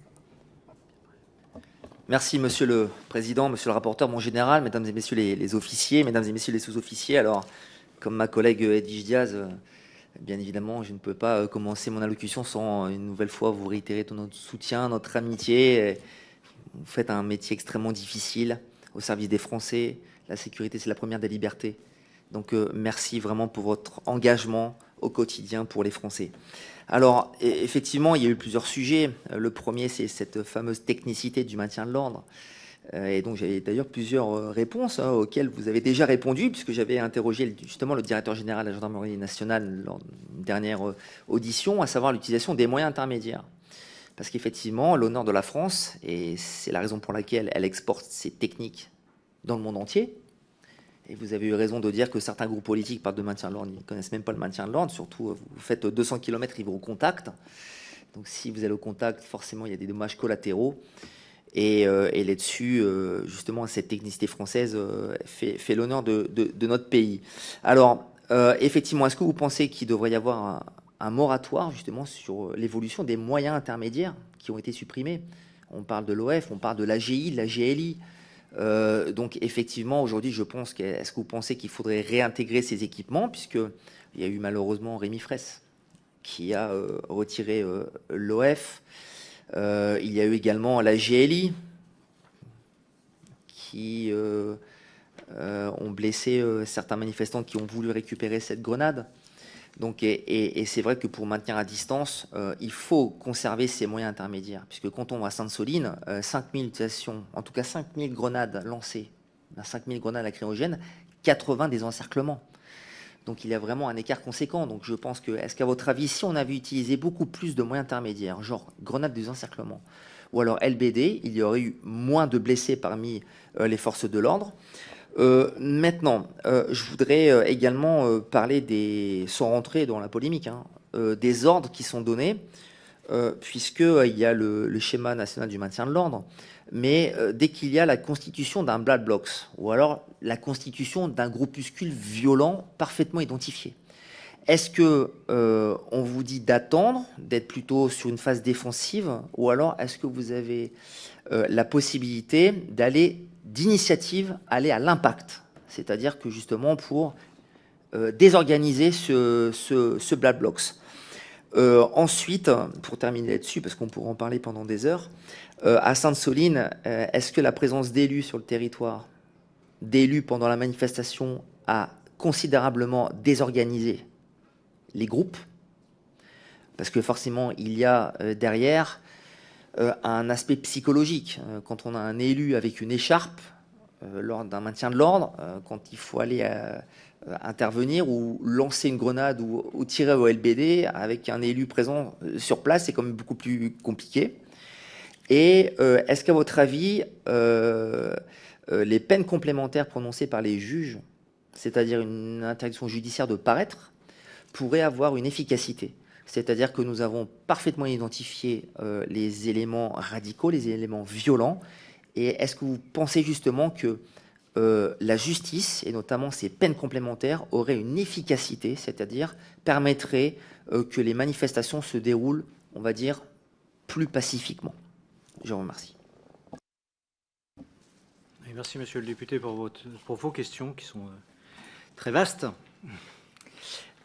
S16: Merci, Monsieur le Président, Monsieur le rapporteur, mon général, Mesdames et Messieurs les officiers, Mesdames et Messieurs les sous-officiers. Alors, comme ma collègue Edwige Diaz, bien évidemment, je ne peux pas commencer mon allocution sans une nouvelle fois vous réitérer tout notre soutien, notre amitié. Vous faites un métier extrêmement difficile au service des Français. La sécurité, c'est la première des libertés. Donc, merci vraiment pour votre engagement au quotidien pour les Français. Alors, effectivement, il y a eu plusieurs sujets. Le premier, c'est cette fameuse technicité du maintien de l'ordre. Et donc, j'avais d'ailleurs plusieurs réponses auxquelles vous avez déjà répondu, puisque j'avais interrogé justement le directeur général de la gendarmerie nationale lors d'une dernière audition, à savoir l'utilisation des moyens intermédiaires. Parce qu'effectivement, l'honneur de la France, et c'est la raison pour laquelle elle exporte ses techniques dans le monde entier, et vous avez eu raison de dire que certains groupes politiques parlent de maintien de l'ordre, ils ne connaissent même pas le maintien de l'ordre, surtout vous faites 200 km, ils vont au contact. Donc si vous allez au contact, forcément il y a des dommages collatéraux. Et là-dessus, justement, cette technicité française fait l'honneur de notre pays. Alors, effectivement, est-ce que vous pensez qu'il devrait y avoir un moratoire justement sur l'évolution des moyens intermédiaires qui ont été supprimés? On parle de l'OF, on parle de l'AGI, de la GLI. Donc effectivement, aujourd'hui, je pense est-ce que vous pensez qu'il faudrait réintégrer ces équipements, puisqu'il y a eu malheureusement Rémi Fraisse qui a retiré l'OF. Il y a eu également la GLI qui ont blessé certains manifestants qui ont voulu récupérer cette grenade. Donc, et c'est vrai que pour maintenir à distance, il faut conserver ces moyens intermédiaires, puisque quand on va à Sainte-Soline, 5000 utilisations, en tout cas 5000 grenades lancées, 5000 grenades lacrymogènes, 80 des encerclements. Donc il y a vraiment un écart conséquent. Donc je pense que, est-ce qu'à votre avis, si on avait utilisé beaucoup plus de moyens intermédiaires, genre grenades des encerclements, ou alors LBD, il y aurait eu moins de blessés parmi les forces de l'ordre? Maintenant, je voudrais également parler sans rentrer dans la polémique, des ordres qui sont donnés, puisqu'il y a le schéma national du maintien de l'ordre, mais dès qu'il y a la constitution d'un Black Blocs, ou alors la constitution d'un groupuscule violent parfaitement identifié, Est-ce que on vous dit d'attendre, d'être plutôt sur une phase défensive, ou alors est-ce que vous avez la possibilité d'aller d'initiative, aller à l'impact, c'est-à-dire que justement pour désorganiser ce Black Blocs. Ensuite, pour terminer là-dessus, parce qu'on pourra en parler pendant des heures, à Sainte-Soline, est-ce que la présence d'élus sur le territoire, d'élus pendant la manifestation, a considérablement désorganisé les groupes? Parce que forcément, il y a derrière un aspect psychologique. Quand on a un élu avec une écharpe, lors d'un maintien de l'ordre, quand il faut aller intervenir ou lancer une grenade ou tirer au LBD avec un élu présent sur place, c'est quand même beaucoup plus compliqué. Et est-ce qu'à votre avis, les peines complémentaires prononcées par les juges, c'est-à-dire une interdiction judiciaire de paraître, pourraient avoir une efficacité? C'est-à-dire que nous avons parfaitement identifié les éléments radicaux, les éléments violents. Et est-ce que vous pensez justement que la justice, et notamment ces peines complémentaires, auraient une efficacité, c'est-à-dire permettrait que les manifestations se déroulent, on va dire, plus pacifiquement? Je vous remercie.
S6: Et merci, monsieur le député, pour vos questions qui sont très vastes.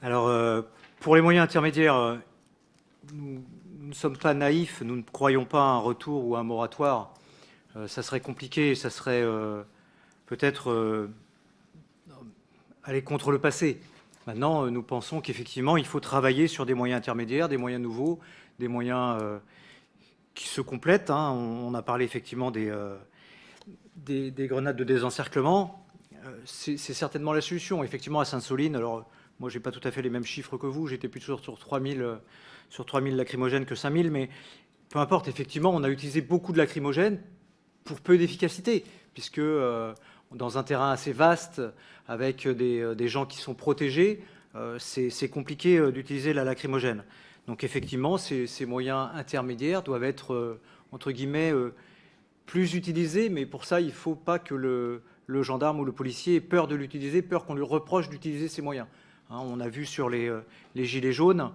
S6: Alors, pour les moyens intermédiaires, nous ne sommes pas naïfs, nous ne croyons pas à un retour ou à un moratoire. Ça serait compliqué, ça serait peut-être aller contre le passé. Maintenant, nous pensons qu'effectivement, il faut travailler sur des moyens intermédiaires, des moyens nouveaux, des moyens qui se complètent. Hein. On a parlé effectivement des grenades de désencerclement. C'est certainement la solution. Effectivement, à Sainte-Soline, alors moi, je n'ai pas tout à fait les mêmes chiffres que vous. J'étais plutôt sur 3000 lacrymogènes que 5000, mais peu importe. Effectivement, on a utilisé beaucoup de lacrymogènes pour peu d'efficacité, puisque dans un terrain assez vaste, avec des gens qui sont protégés, c'est compliqué d'utiliser la lacrymogène. Donc effectivement, ces moyens intermédiaires doivent être, entre guillemets, plus utilisés, mais pour ça, il ne faut pas que le gendarme ou le policier ait peur de l'utiliser, peur qu'on lui reproche d'utiliser ces moyens. Hein, on a vu sur les gilets jaunes,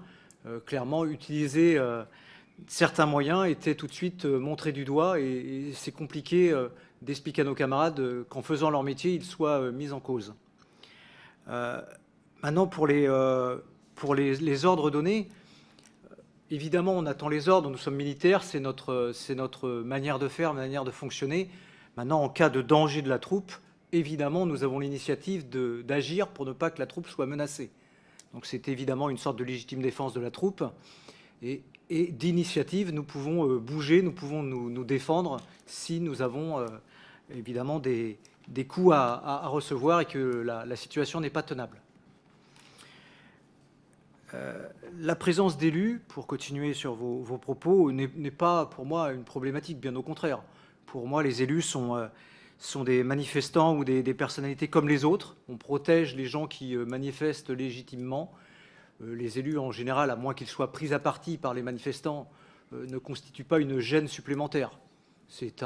S6: clairement, utiliser certains moyens était tout de suite montré du doigt, et c'est compliqué d'expliquer à nos camarades qu'en faisant leur métier, ils soient mis en cause. Maintenant, pour les ordres donnés, évidemment, on attend les ordres, nous sommes militaires, c'est notre manière de faire, manière de fonctionner. Maintenant, en cas de danger de la troupe, évidemment, nous avons l'initiative d'agir pour ne pas que la troupe soit menacée. Donc c'est évidemment une sorte de légitime défense de la troupe. Et d'initiative, nous pouvons bouger, nous pouvons nous défendre si nous avons évidemment des coups à recevoir et que la situation n'est pas tenable. La présence d'élus, pour continuer sur vos propos, n'est pas pour moi une problématique, bien au contraire. Pour moi, les élus sont des manifestants ou des personnalités comme les autres. On protège les gens qui manifestent légitimement. Les élus, en général, à moins qu'ils soient pris à partie par les manifestants, ne constituent pas une gêne supplémentaire. C'est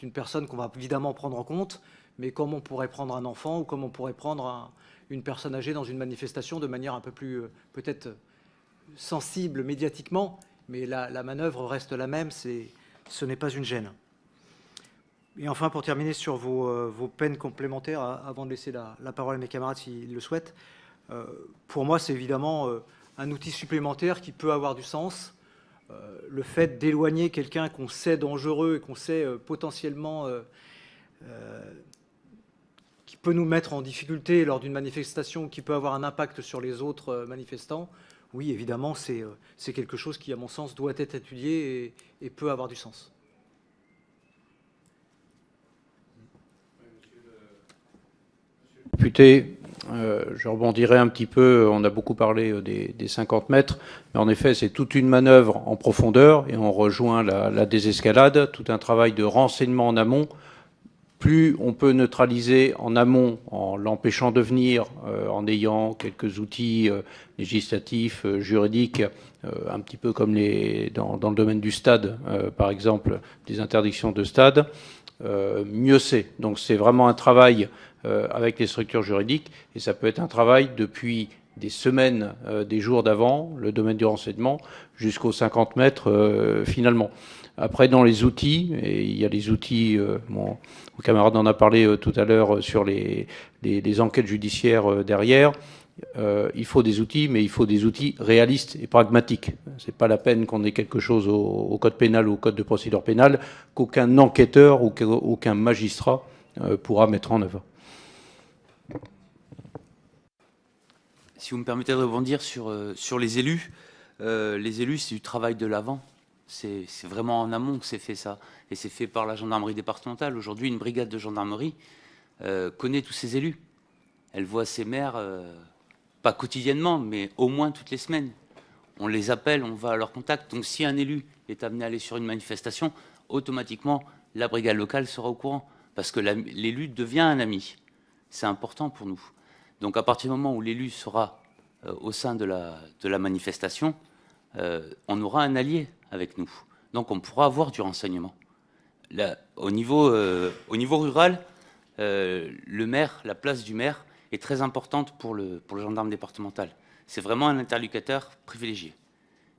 S6: une personne qu'on va évidemment prendre en compte, mais comme on pourrait prendre un enfant ou comme on pourrait prendre une personne âgée dans une manifestation de manière un peu plus peut-être sensible médiatiquement, mais la manœuvre reste la même, ce n'est pas une gêne. Et enfin, pour terminer sur vos peines complémentaires, avant de laisser la parole à mes camarades s'ils le souhaitent, pour moi, c'est évidemment un outil supplémentaire qui peut avoir du sens. Le fait d'éloigner quelqu'un qu'on sait dangereux et qu'on sait potentiellement qui peut nous mettre en difficulté lors d'une manifestation, qui peut avoir un impact sur les autres manifestants, oui, évidemment, c'est quelque chose qui, à mon sens, doit être étudié et peut avoir du sens.
S3: Député, je rebondirai un petit peu. On a beaucoup parlé des 50 mètres, mais en effet, c'est toute une manœuvre en profondeur et on rejoint la désescalade, tout un travail de renseignement en amont. Plus on peut neutraliser en amont en l'empêchant de venir, en ayant quelques outils législatifs, juridiques, un petit peu comme dans le domaine du stade, par exemple, des interdictions de stade, mieux c'est. Donc c'est vraiment un travail avec les structures juridiques, et ça peut être un travail depuis semaines, des jours d'avant, le domaine du renseignement, jusqu'aux 50 mètres finalement. Après, dans les outils, et il y a des outils, mon camarade en a parlé tout à l'heure sur les enquêtes judiciaires derrière, il faut des outils, mais il faut des outils réalistes et pragmatiques. Ce n'est pas la peine qu'on ait quelque chose au code pénal ou au code de procédure pénale qu'aucun enquêteur ou qu'aucun magistrat pourra mettre en œuvre.
S11: Si vous me permettez de rebondir sur les élus, c'est du travail de l'avant. C'est vraiment en amont que c'est fait ça. Et c'est fait par la gendarmerie départementale. Aujourd'hui, une brigade de gendarmerie connaît tous ses élus. Elle voit ses maires, pas quotidiennement, mais au moins toutes les semaines. On les appelle, on va à leur contact. Donc si un élu est amené à aller sur une manifestation, automatiquement, la brigade locale sera au courant. Parce que l'élu devient un ami. C'est important pour nous. Donc à partir du moment où l'élu sera au sein de la manifestation, on aura un allié avec nous. Donc on pourra avoir du renseignement. Là, au niveau rural, le maire, la place du maire est très importante pour le gendarme départemental. C'est vraiment un interlocuteur privilégié.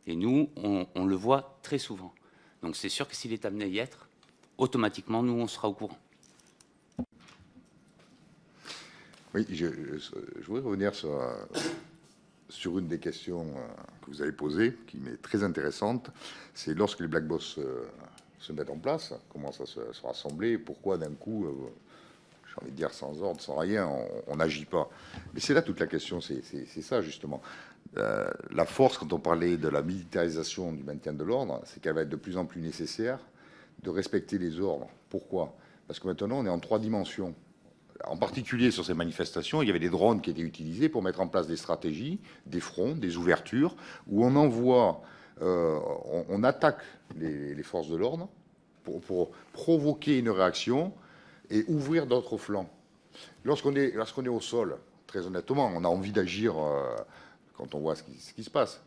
S11: Et nous, on le voit très souvent. Donc c'est sûr que s'il est amené à y être, automatiquement, nous, on sera au courant.
S7: Oui, je voudrais revenir sur une des questions que vous avez posées, qui m'est très intéressante. C'est lorsque les Black Box se mettent en place, commencent à se rassembler, pourquoi d'un coup, j'ai envie de dire sans ordre, sans rien, on n'agit pas. Mais c'est là toute la question, c'est ça justement. La force, quand on parlait de la militarisation du maintien de l'ordre, c'est qu'elle va être de plus en plus nécessaire de respecter les ordres. Pourquoi? Parce que maintenant, on est en 3 dimensions. En particulier sur ces manifestations, il y avait des drones qui étaient utilisés pour mettre en place des stratégies, des fronts, des ouvertures, où on envoie, on attaque les forces de l'ordre pour provoquer une réaction et ouvrir d'autres flancs. Lorsqu'on est au sol, très honnêtement, on a envie d'agir quand on voit ce qui se passe.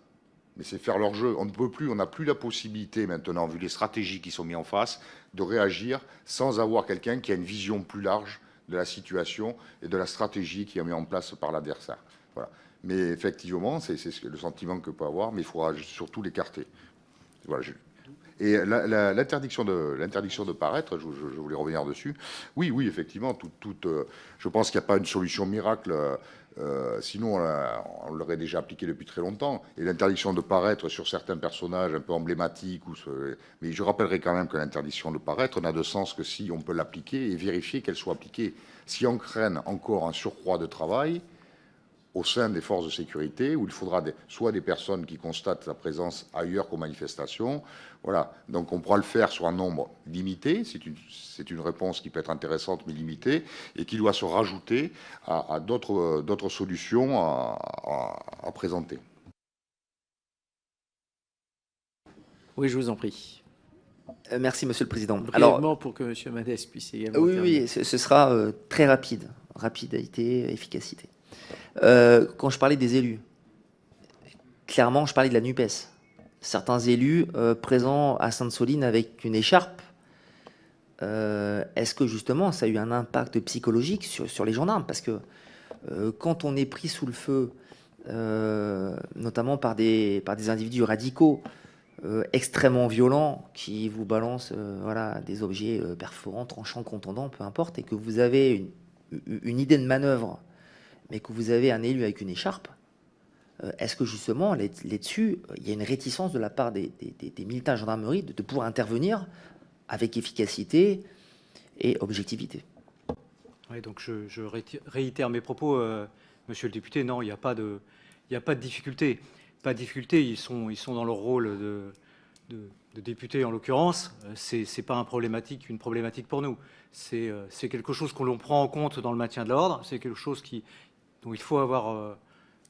S7: Mais c'est faire leur jeu. On ne peut plus, on n'a plus la possibilité maintenant, vu les stratégies qui sont mises en face, de réagir sans avoir quelqu'un qui a une vision plus large de la situation et de la stratégie qui est mise en place par l'adversaire. Voilà. Mais effectivement, c'est le sentiment que peut avoir, mais il faudra surtout l'écarter. Voilà. Et l'interdiction de paraître, je voulais revenir dessus. Oui, effectivement, je pense qu'il n'y a pas une solution miracle. Sinon, on l'aurait déjà appliqué depuis très longtemps. Et l'interdiction de paraître sur certains personnages un peu emblématiques. Mais je rappellerai quand même que l'interdiction de paraître n'a de sens que si on peut l'appliquer et vérifier qu'elle soit appliquée. Si on craint encore un surcroît de travail au sein des forces de sécurité, où il faudra soit des personnes qui constatent sa présence ailleurs qu'aux manifestations. Voilà. Donc on pourra le faire sur un nombre limité. C'est une réponse qui peut être intéressante mais limitée et qui doit se rajouter à d'autres solutions à présenter.
S1: Oui, je vous en prie.
S16: Merci, Monsieur le Président.
S1: Brièvement, pour que M. Madès puisse également
S16: Oui, ce sera très rapide. Rapidité, efficacité. Quand je parlais des élus, clairement, je parlais de la NUPES. Certains élus présents à Sainte-Soline avec une écharpe, est-ce que justement ça a eu un impact psychologique sur les gendarmes? Parce que quand on est pris sous le feu, notamment par des individus radicaux, extrêmement violents, qui vous balancent des objets perforants, tranchants, contondants, peu importe, et que vous avez une idée de manœuvre, mais que vous avez un élu avec une écharpe, est-ce que justement, là-dessus, il y a une réticence de la part des militants de gendarmerie de pouvoir intervenir avec efficacité et objectivité?
S6: Oui, donc je réitère mes propos, monsieur le député. Non, il n'y a pas de difficulté. Pas de difficulté, ils sont dans leur rôle de député en l'occurrence. C'est pas une problématique pour nous. C'est quelque chose que l'on prend en compte dans le maintien de l'ordre. C'est quelque chose dont il faut avoir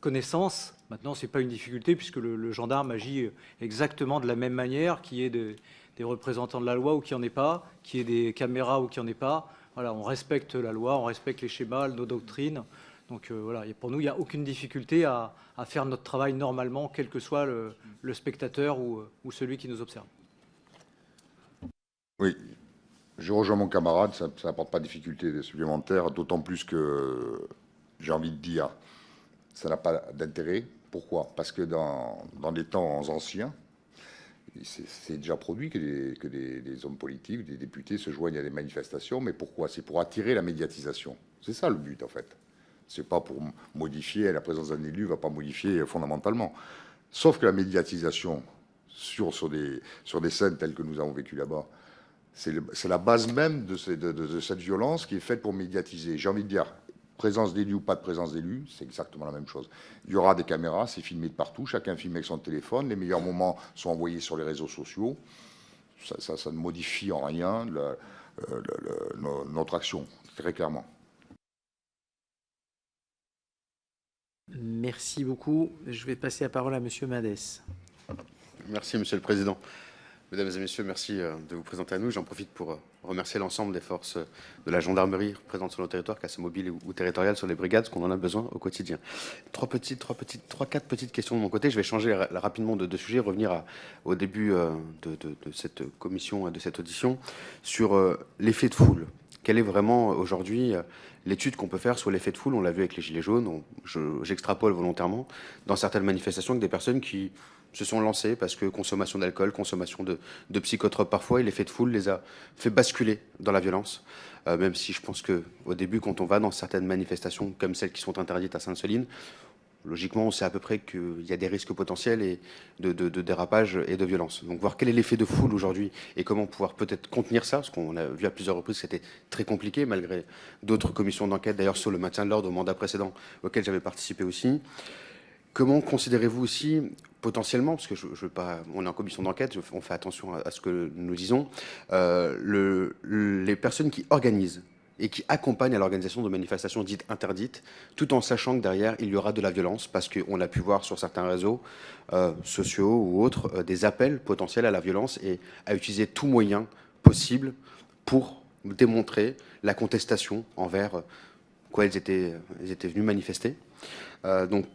S6: connaissance. Maintenant, c'est pas une difficulté puisque le gendarme agit exactement de la même manière, qu'il y ait des représentants de la loi ou qu'il n'y en ait pas, qu'il y ait des caméras ou qu'il n'y en ait pas. Voilà, on respecte la loi, on respecte les schémas, nos doctrines. Donc voilà, et pour nous, il n'y a aucune difficulté à faire notre travail normalement, quel que soit le spectateur ou celui qui nous observe.
S7: Oui, je rejoins mon camarade, ça n'apporte pas de difficulté supplémentaire, d'autant plus que, j'ai envie de dire, Ça n'a pas d'intérêt. Pourquoi? Parce que dans des temps anciens, c'est déjà produit que des hommes politiques, des députés se joignent à des manifestations. Mais pourquoi? C'est pour attirer la médiatisation. C'est ça le but, en fait. C'est pas pour modifier, la présence d'un élu ne va pas modifier fondamentalement. Sauf que la médiatisation sur des scènes telles que nous avons vécues là-bas, c'est la base même de cette violence qui est faite pour médiatiser. J'ai envie de dire, présence d'élus ou pas de présence d'élus, c'est exactement la même chose. Il y aura des caméras, c'est filmé de partout, chacun filme avec son téléphone, les meilleurs moments sont envoyés sur les réseaux sociaux. Ça ne modifie en rien notre action, très clairement.
S1: Merci beaucoup. Je vais passer la parole à Monsieur Madès.
S17: Merci, Monsieur le Président. Mesdames et Messieurs, merci de vous présenter à nous. J'en profite pour remercier l'ensemble des forces de la gendarmerie présentes sur nos territoires, qu'elles soient mobiles ou territoriales, sur les brigades, parce qu'on en a besoin au quotidien. Quatre petites questions de mon côté. Je vais changer rapidement de sujet, revenir au début de cette commission, de cette audition, sur l'effet de foule. Quelle est vraiment aujourd'hui l'étude qu'on peut faire sur l'effet de foule? On l'a vu avec les Gilets jaunes, j'extrapole volontairement, dans certaines manifestations, avec des personnes qui se sont lancées parce que consommation d'alcool, consommation de psychotropes parfois, et l'effet de foule les a fait basculer dans la violence. Même si je pense qu'au début, quand on va dans certaines manifestations comme celles qui sont interdites à Sainte-Soline, logiquement, on sait à peu près qu'il y a des risques potentiels et de dérapage et de violence. Donc voir quel est l'effet de foule aujourd'hui et comment pouvoir peut-être contenir ça, parce qu'on a vu à plusieurs reprises que c'était très compliqué, malgré d'autres commissions d'enquête, d'ailleurs sur le maintien de l'ordre au mandat précédent, auquel j'avais participé aussi. Comment considérez-vous aussi, potentiellement, parce que je veux pas, on est en commission d'enquête, on fait attention à ce que nous disons, les personnes qui organisent et qui accompagnent à l'organisation de manifestations dites interdites, tout en sachant que derrière, il y aura de la violence, parce qu'on a pu voir sur certains réseaux sociaux ou autres des appels potentiels à la violence et à utiliser tout moyen possible pour démontrer la contestation envers quoi ils étaient venus manifester. Donc,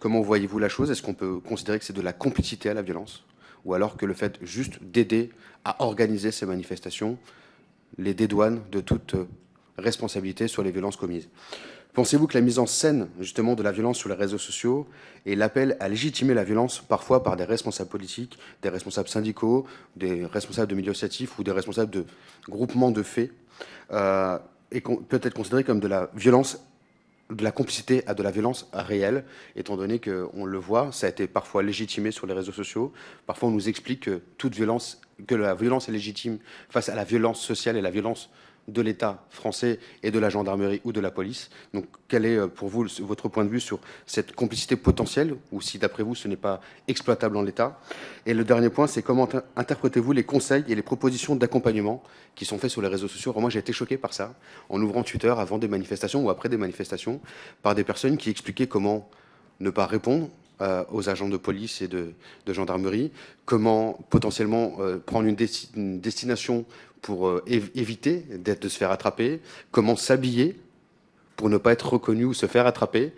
S17: comment voyez-vous la chose? Est-ce qu'on peut considérer que c'est de la complicité à la violence? Ou alors que le fait juste d'aider à organiser ces manifestations les dédouane de toute responsabilité sur les violences commises? Pensez-vous que la mise en scène, justement, de la violence sur les réseaux sociaux et l'appel à légitimer la violence, parfois par des responsables politiques, des responsables syndicaux, des responsables de milieux associatifs ou des responsables de groupements de faits, est peut-être considéré comme de la violence, de la complicité à de la violence réelle, étant donné qu'on le voit, ça a été parfois légitimé sur les réseaux sociaux. Parfois, on nous explique que toute violence, que la violence est légitime face à la violence sociale et la violence de l'État français et de la gendarmerie ou de la police. Donc, quel est pour vous votre point de vue sur cette complicité potentielle, ou si d'après vous ce n'est pas exploitable en l'État? Et le dernier point, c'est comment interprétez-vous les conseils et les propositions d'accompagnement qui sont faits sur les réseaux sociaux? Alors moi, j'ai été choqué par ça, en ouvrant Twitter avant des manifestations ou après des manifestations, par des personnes qui expliquaient comment ne pas répondre aux agents de police et de gendarmerie, comment potentiellement prendre une destination pour éviter de se faire attraper, comment s'habiller pour ne pas être reconnu ou se faire attraper,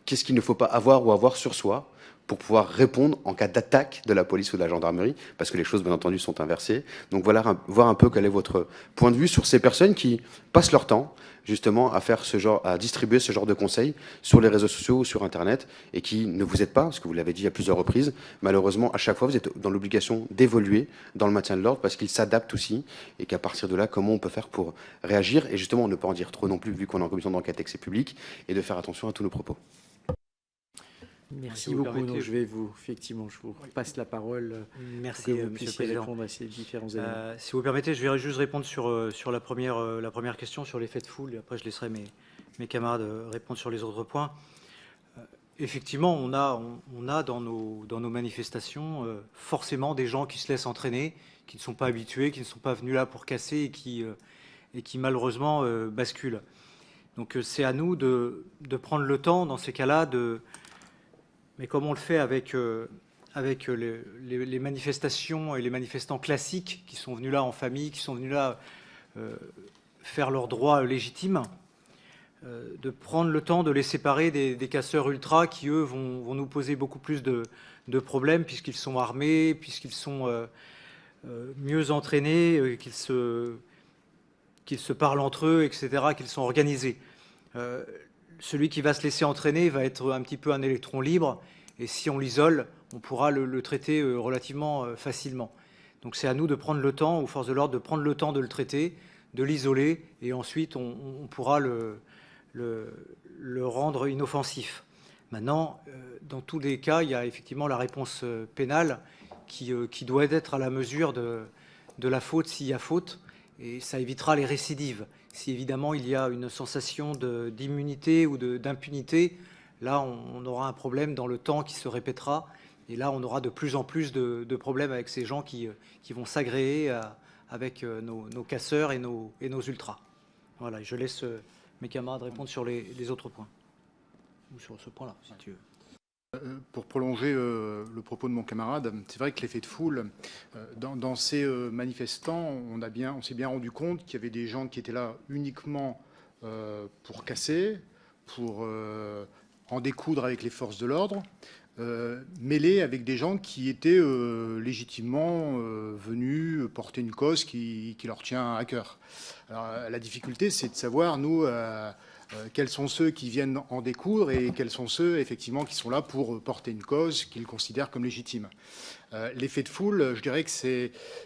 S17: qu'est-ce qu'il ne faut pas avoir ou avoir sur soi pour pouvoir répondre en cas d'attaque de la police ou de la gendarmerie, parce que les choses, bien entendu, sont inversées. Donc voilà, voir un peu quel est votre point de vue sur ces personnes qui passent leur temps, justement, à distribuer ce genre de conseils sur les réseaux sociaux ou sur Internet, et qui ne vous aident pas, parce que vous l'avez dit à plusieurs reprises, malheureusement, à chaque fois, vous êtes dans l'obligation d'évoluer dans le maintien de l'ordre, parce qu'ils s'adaptent aussi, et qu'à partir de là, comment on peut faire pour réagir, et justement, ne pas en dire trop non plus, vu qu'on est en commission d'enquête et que c'est public, et de faire attention à tous nos propos.
S1: Merci beaucoup. Donc, je vous passe la parole.
S6: Merci,
S1: pour que vous
S6: Monsieur le
S1: puissiez
S6: Président.
S1: répondre à ces différents éléments.
S6: Si vous permettez, je vais juste répondre sur la première question, sur l'effet de foule, et après je laisserai mes camarades répondre sur les autres points. Effectivement, on a dans nos manifestations forcément des gens qui se laissent entraîner, qui ne sont pas habitués, qui ne sont pas venus là pour casser et qui malheureusement basculent. Donc c'est à nous de prendre le temps dans ces cas-là mais comme on le fait avec les manifestations et les manifestants classiques qui sont venus là en famille, qui sont venus là faire leurs droits légitimes, de prendre le temps de les séparer des casseurs ultras qui, eux, vont nous poser beaucoup plus de problèmes puisqu'ils sont armés, puisqu'ils sont mieux entraînés, qu'ils se parlent entre eux, etc., qu'ils sont organisés. celui qui va se laisser entraîner va être un petit peu un électron libre, et si on l'isole, on pourra le traiter relativement facilement. Donc c'est à nous de prendre le temps, aux forces de l'ordre, de prendre le temps de le traiter, de l'isoler, et ensuite on pourra le rendre inoffensif. Maintenant, dans tous les cas, il y a effectivement la réponse pénale qui doit être à la mesure de la faute s'il y a faute, et ça évitera les récidives. Si évidemment il y a une sensation d'immunité ou d'impunité, là on aura un problème dans le temps qui se répétera, et là on aura de plus en plus de problèmes avec ces gens qui vont s'agréer avec nos casseurs et nos ultras. Voilà, je laisse mes camarades répondre sur les autres points, ou sur ce point-là, si tu veux.
S5: Pour prolonger le propos de mon camarade, c'est vrai que l'effet de foule, dans ces manifestants, on s'est bien rendu compte qu'il y avait des gens qui étaient là uniquement pour casser, pour en découdre avec les forces de l'ordre, mêlés avec des gens qui étaient légitimement venus porter une cause qui leur tient à cœur. Alors, la difficulté, c'est de savoir, nous, quels sont ceux qui viennent en découdre et quels sont ceux, effectivement, qui sont là pour porter une cause qu'ils considèrent comme légitime. L'effet de foule, je dirais que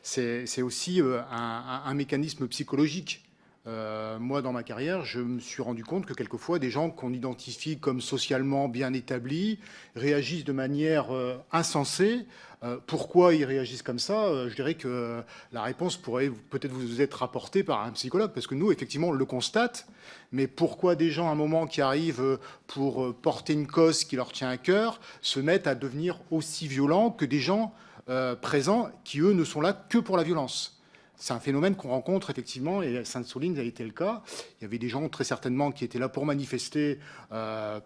S5: c'est aussi un mécanisme psychologique. Moi, dans ma carrière, je me suis rendu compte que quelquefois, des gens qu'on identifie comme socialement bien établis réagissent de manière insensée. Pourquoi ils réagissent comme ça? Je dirais que la réponse pourrait peut-être vous être apportée par un psychologue, parce que nous, effectivement, on le constate. Mais pourquoi des gens, à un moment, qui arrivent pour porter une cause qui leur tient à cœur, se mettent à devenir aussi violents que des gens présents qui, eux, ne sont là que pour la violence? C'est un phénomène qu'on rencontre effectivement, et à Sainte-Soline, ça a été le cas. Il y avait des gens très certainement qui étaient là pour manifester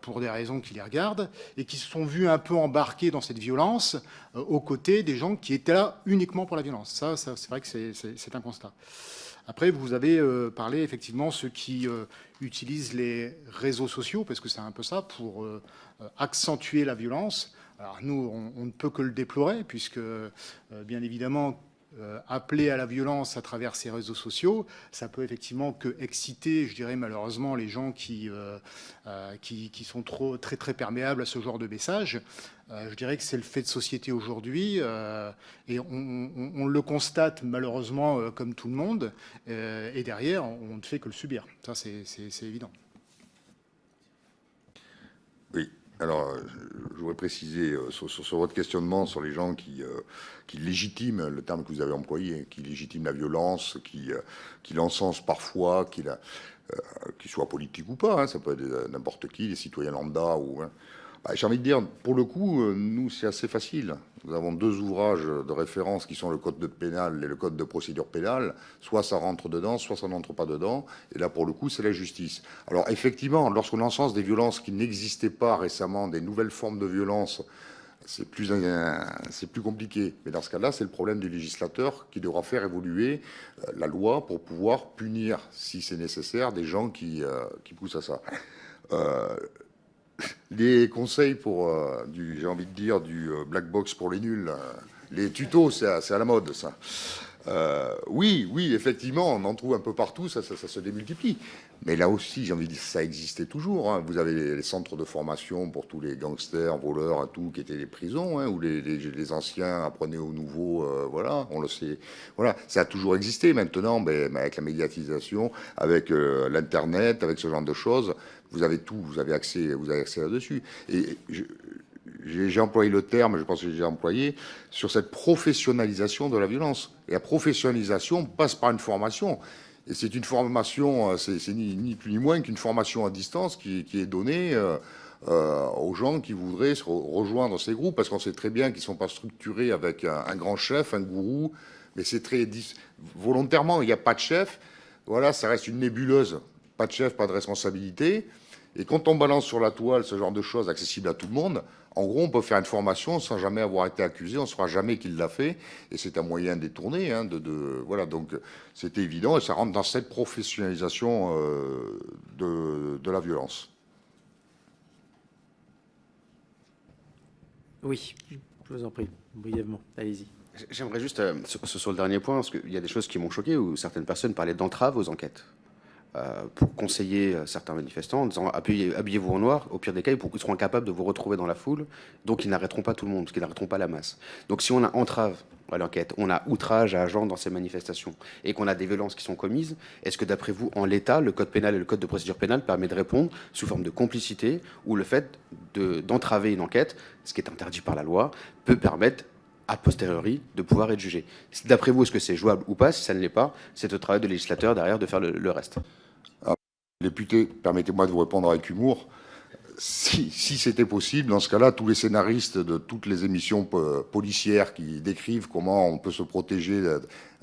S5: pour des raisons qui les regardent, et qui se sont vus un peu embarqués dans cette violence aux côtés des gens qui étaient là uniquement pour la violence. Ça c'est vrai que c'est un constat. Après, vous avez parlé effectivement ceux qui utilisent les réseaux sociaux, parce que c'est un peu ça, pour accentuer la violence. Alors nous, on ne peut que le déplorer, puisque bien évidemment, appeler à la violence à travers ces réseaux sociaux, ça peut effectivement que exciter, je dirais malheureusement, les gens qui sont très perméables à ce genre de messages. Je dirais que c'est le fait de société aujourd'hui, et on le constate malheureusement comme tout le monde, et derrière, on ne fait que le subir. Ça, c'est évident.
S7: Oui. Alors, je voudrais préciser sur votre questionnement sur les gens qui légitiment, le terme que vous avez employé, qui légitiment la violence, qui l'encensent parfois, qui soit politique ou pas, hein, ça peut être n'importe qui, les citoyens lambda ou... Hein. J'ai envie de dire, pour le coup, nous, c'est assez facile. Nous avons deux ouvrages de référence qui sont le code de pénal et le code de procédure pénale. Soit ça rentre dedans, soit ça n'entre pas dedans. Et là, pour le coup, c'est la justice. Alors, effectivement, lorsqu'on encense des violences qui n'existaient pas récemment, des nouvelles formes de violence, c'est plus compliqué. Mais dans ce cas-là, c'est le problème du législateur qui devra faire évoluer la loi pour pouvoir punir, si c'est nécessaire, des gens qui poussent à ça. Les conseils pour, j'ai envie de dire, du black box pour les nuls, les tutos, c'est à la mode, ça. Oui, effectivement, on en trouve un peu partout, ça se démultiplie. Mais là aussi, j'ai envie de dire, ça existait toujours. Hein. Vous avez les centres de formation pour tous les gangsters, voleurs, et tout, qui étaient les prisons, hein, où les anciens apprenaient aux nouveaux. Voilà, on le sait. Voilà, ça a toujours existé. Maintenant, avec la médiatisation, avec l'internet, avec ce genre de choses, vous avez tout, vous avez accès là-dessus. Et j'ai employé le terme, je pense que j'ai employé, sur cette professionnalisation de la violence. Et la professionnalisation passe par une formation. Et c'est une formation, c'est ni plus ni moins qu'une formation à distance qui est donnée aux gens qui voudraient rejoindre ces groupes, parce qu'on sait très bien qu'ils ne sont pas structurés avec un grand chef, un gourou, mais c'est très... Volontairement, il n'y a pas de chef. Voilà, ça reste une nébuleuse. Pas de chef, pas de responsabilité. Et quand on balance sur la toile ce genre de choses accessibles à tout le monde, en gros, on peut faire une formation sans jamais avoir été accusé, on ne saura jamais qui l'a fait, et c'est un moyen détourné. Hein, voilà, donc c'était évident, et ça rentre dans cette professionnalisation de la violence.
S1: Oui, je vous en prie, brièvement, allez-y.
S17: J'aimerais juste, sur le dernier point, parce qu'il y a des choses qui m'ont choqué, où certaines personnes parlaient d'entrave aux enquêtes. pour conseiller certains manifestants en disant habillez-vous en noir, au pire des cas, ils seront incapables de vous retrouver dans la foule, donc ils n'arrêteront pas tout le monde, parce qu'ils n'arrêteront pas la masse. Donc si on a entrave à l'enquête, on a outrage à agent dans ces manifestations, et qu'on a des violences qui sont commises, est-ce que d'après vous, en l'état, le code pénal et le code de procédure pénale permet de répondre sous forme de complicité, ou le fait d'entraver une enquête, ce qui est interdit par la loi, peut permettre a posteriori de pouvoir être jugé. D'après vous, est-ce que c'est jouable ou pas? Si ça ne l'est pas, c'est au travail de législateur derrière de faire le reste.
S7: Député, permettez-moi de vous répondre avec humour. Si c'était possible, dans ce cas-là, tous les scénaristes de toutes les émissions policières qui décrivent comment on peut se protéger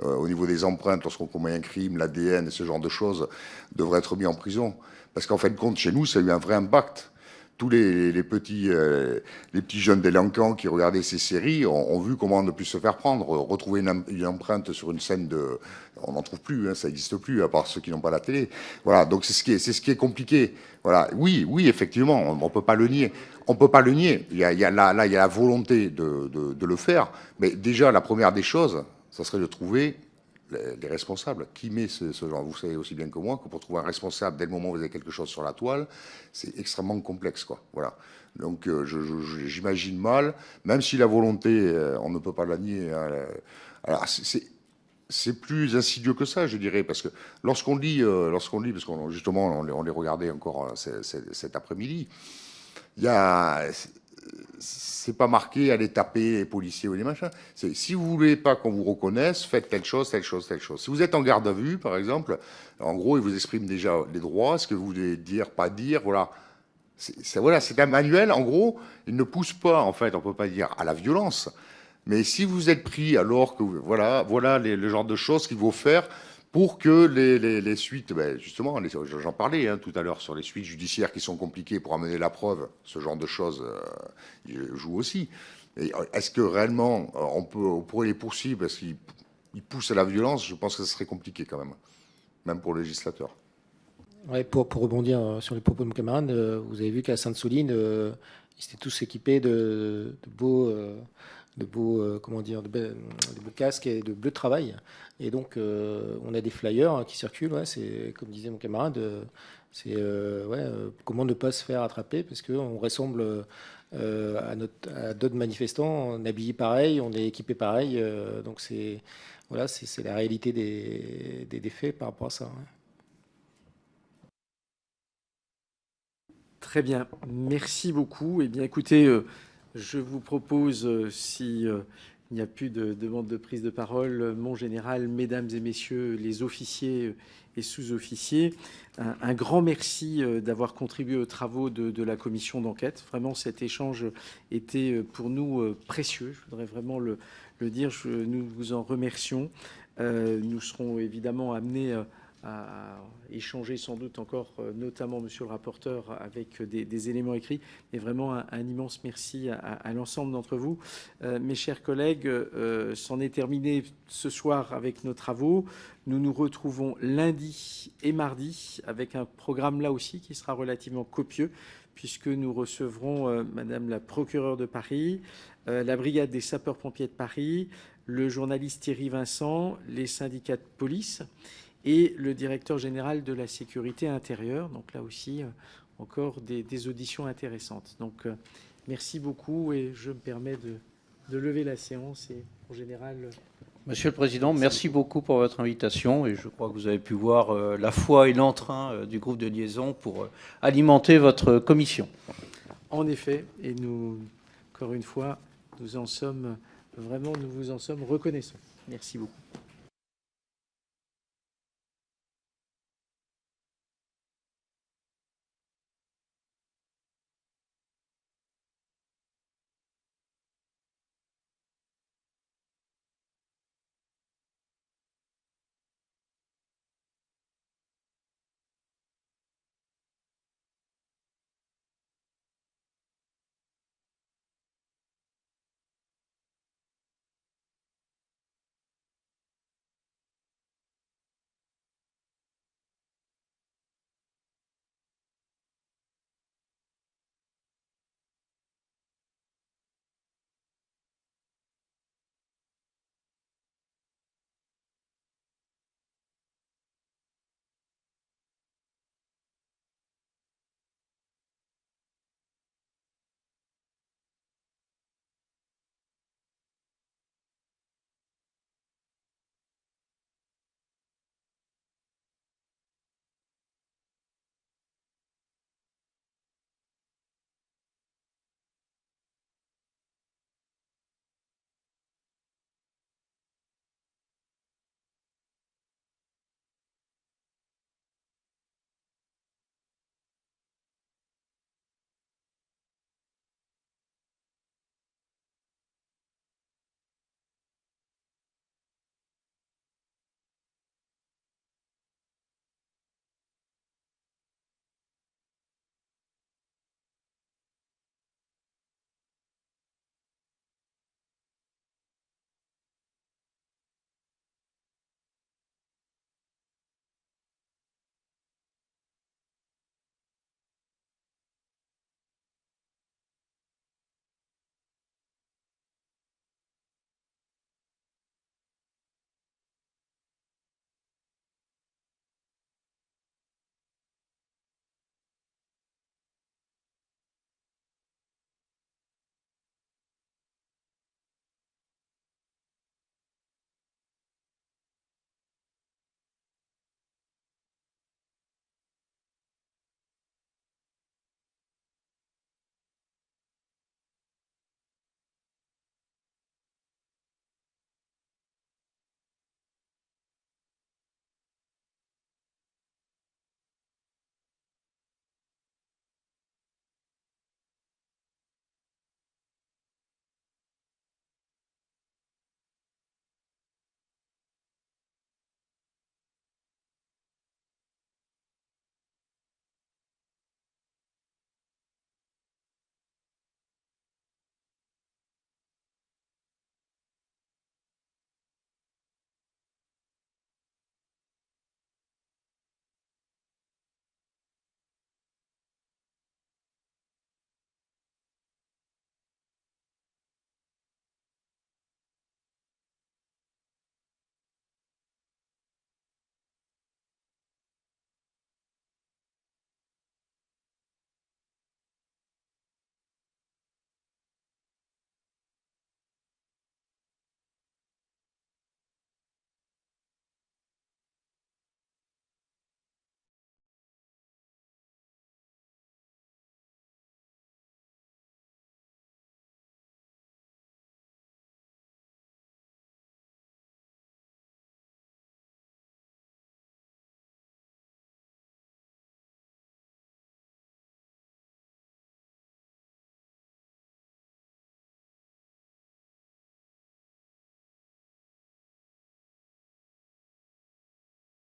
S7: au niveau des empreintes lorsqu'on commet un crime, l'ADN et ce genre de choses, devraient être mis en prison. Parce qu'en fin de compte, chez nous, ça a eu un vrai impact. Tous les petits jeunes délinquants qui regardaient ces séries ont vu comment ne plus se faire prendre. Retrouver une empreinte sur une scène de... On n'en trouve plus, hein, ça n'existe plus, à part ceux qui n'ont pas la télé. Voilà, donc c'est ce qui est compliqué. Voilà, oui, effectivement, on ne peut pas le nier. On peut pas le nier. Il y a la volonté de le faire. Mais déjà, la première des choses, ça serait de trouver les responsables. Qui met ce genre? Vous savez aussi bien que moi que pour trouver un responsable, dès le moment où vous avez quelque chose sur la toile, c'est extrêmement complexe, quoi. Voilà. Donc j'imagine mal, même si la volonté, on ne peut pas la nier. Hein, alors c'est plus insidieux que ça, je dirais, parce que lorsqu'on lit, parce qu'on justement on les regardait encore cet après-midi, il y a c'est pas marqué aller taper les policiers ou les machins. C'est si vous voulez pas qu'on vous reconnaisse, faites telle chose, telle chose, telle chose. Si vous êtes en garde à vue, par exemple, en gros, ils vous expriment déjà les droits, ce que vous voulez dire, pas dire, voilà. C'est un manuel, en gros, il ne pousse pas, en fait, on peut pas dire à la violence. Mais si vous êtes pris alors que, voilà le genre de choses qu'il faut faire pour que les suites, ben justement, j'en parlais tout à l'heure sur les suites judiciaires qui sont compliquées pour amener la preuve, ce genre de choses joue aussi. Est-ce que réellement on pourrait les poursuivre parce qu'ils poussent à la violence? Je pense que ce serait compliqué quand même pour le législateur.
S10: Ouais, pour rebondir sur les propos de mon camarade, vous avez vu qu'à Sainte-Soline, ils étaient tous équipés de beaux casques et de bleus de travail. Et donc, on a des flyers qui circulent. Ouais, c'est comme disait mon camarade, comment ne pas se faire attraper parce qu'on ressemble à d'autres manifestants, on est habillé pareil, on est équipé pareil. Donc c'est la réalité des faits par rapport à ça. Ouais.
S1: Très bien, merci beaucoup. Eh bien, écoutez, je vous propose, si il n'y a plus de demande de prise de parole, mon général, mesdames et messieurs les officiers et sous-officiers, un grand merci d'avoir contribué aux travaux de la commission d'enquête. Vraiment, cet échange était pour nous précieux. Je voudrais vraiment le dire. Nous vous en remercions. Nous serons évidemment amenés à échanger sans doute encore, notamment monsieur le rapporteur, avec des éléments écrits. Mais vraiment un immense merci à l'ensemble d'entre vous. Mes chers collègues, c'en est terminé ce soir avec nos travaux. Nous nous retrouvons lundi et mardi avec un programme là aussi qui sera relativement copieux puisque nous recevrons madame la procureure de Paris, la brigade des sapeurs-pompiers de Paris, le journaliste Thierry Vincent, les syndicats de police et le directeur général de la sécurité intérieure. Donc là aussi, encore des auditions intéressantes. Donc merci beaucoup et je me permets de lever la séance et en général...
S3: Monsieur le Président, merci beaucoup pour votre invitation et je crois que vous avez pu voir la foi et l'entrain du groupe de liaison pour alimenter votre commission.
S1: En effet, et nous, encore une fois, nous vous en sommes reconnaissants. Merci beaucoup.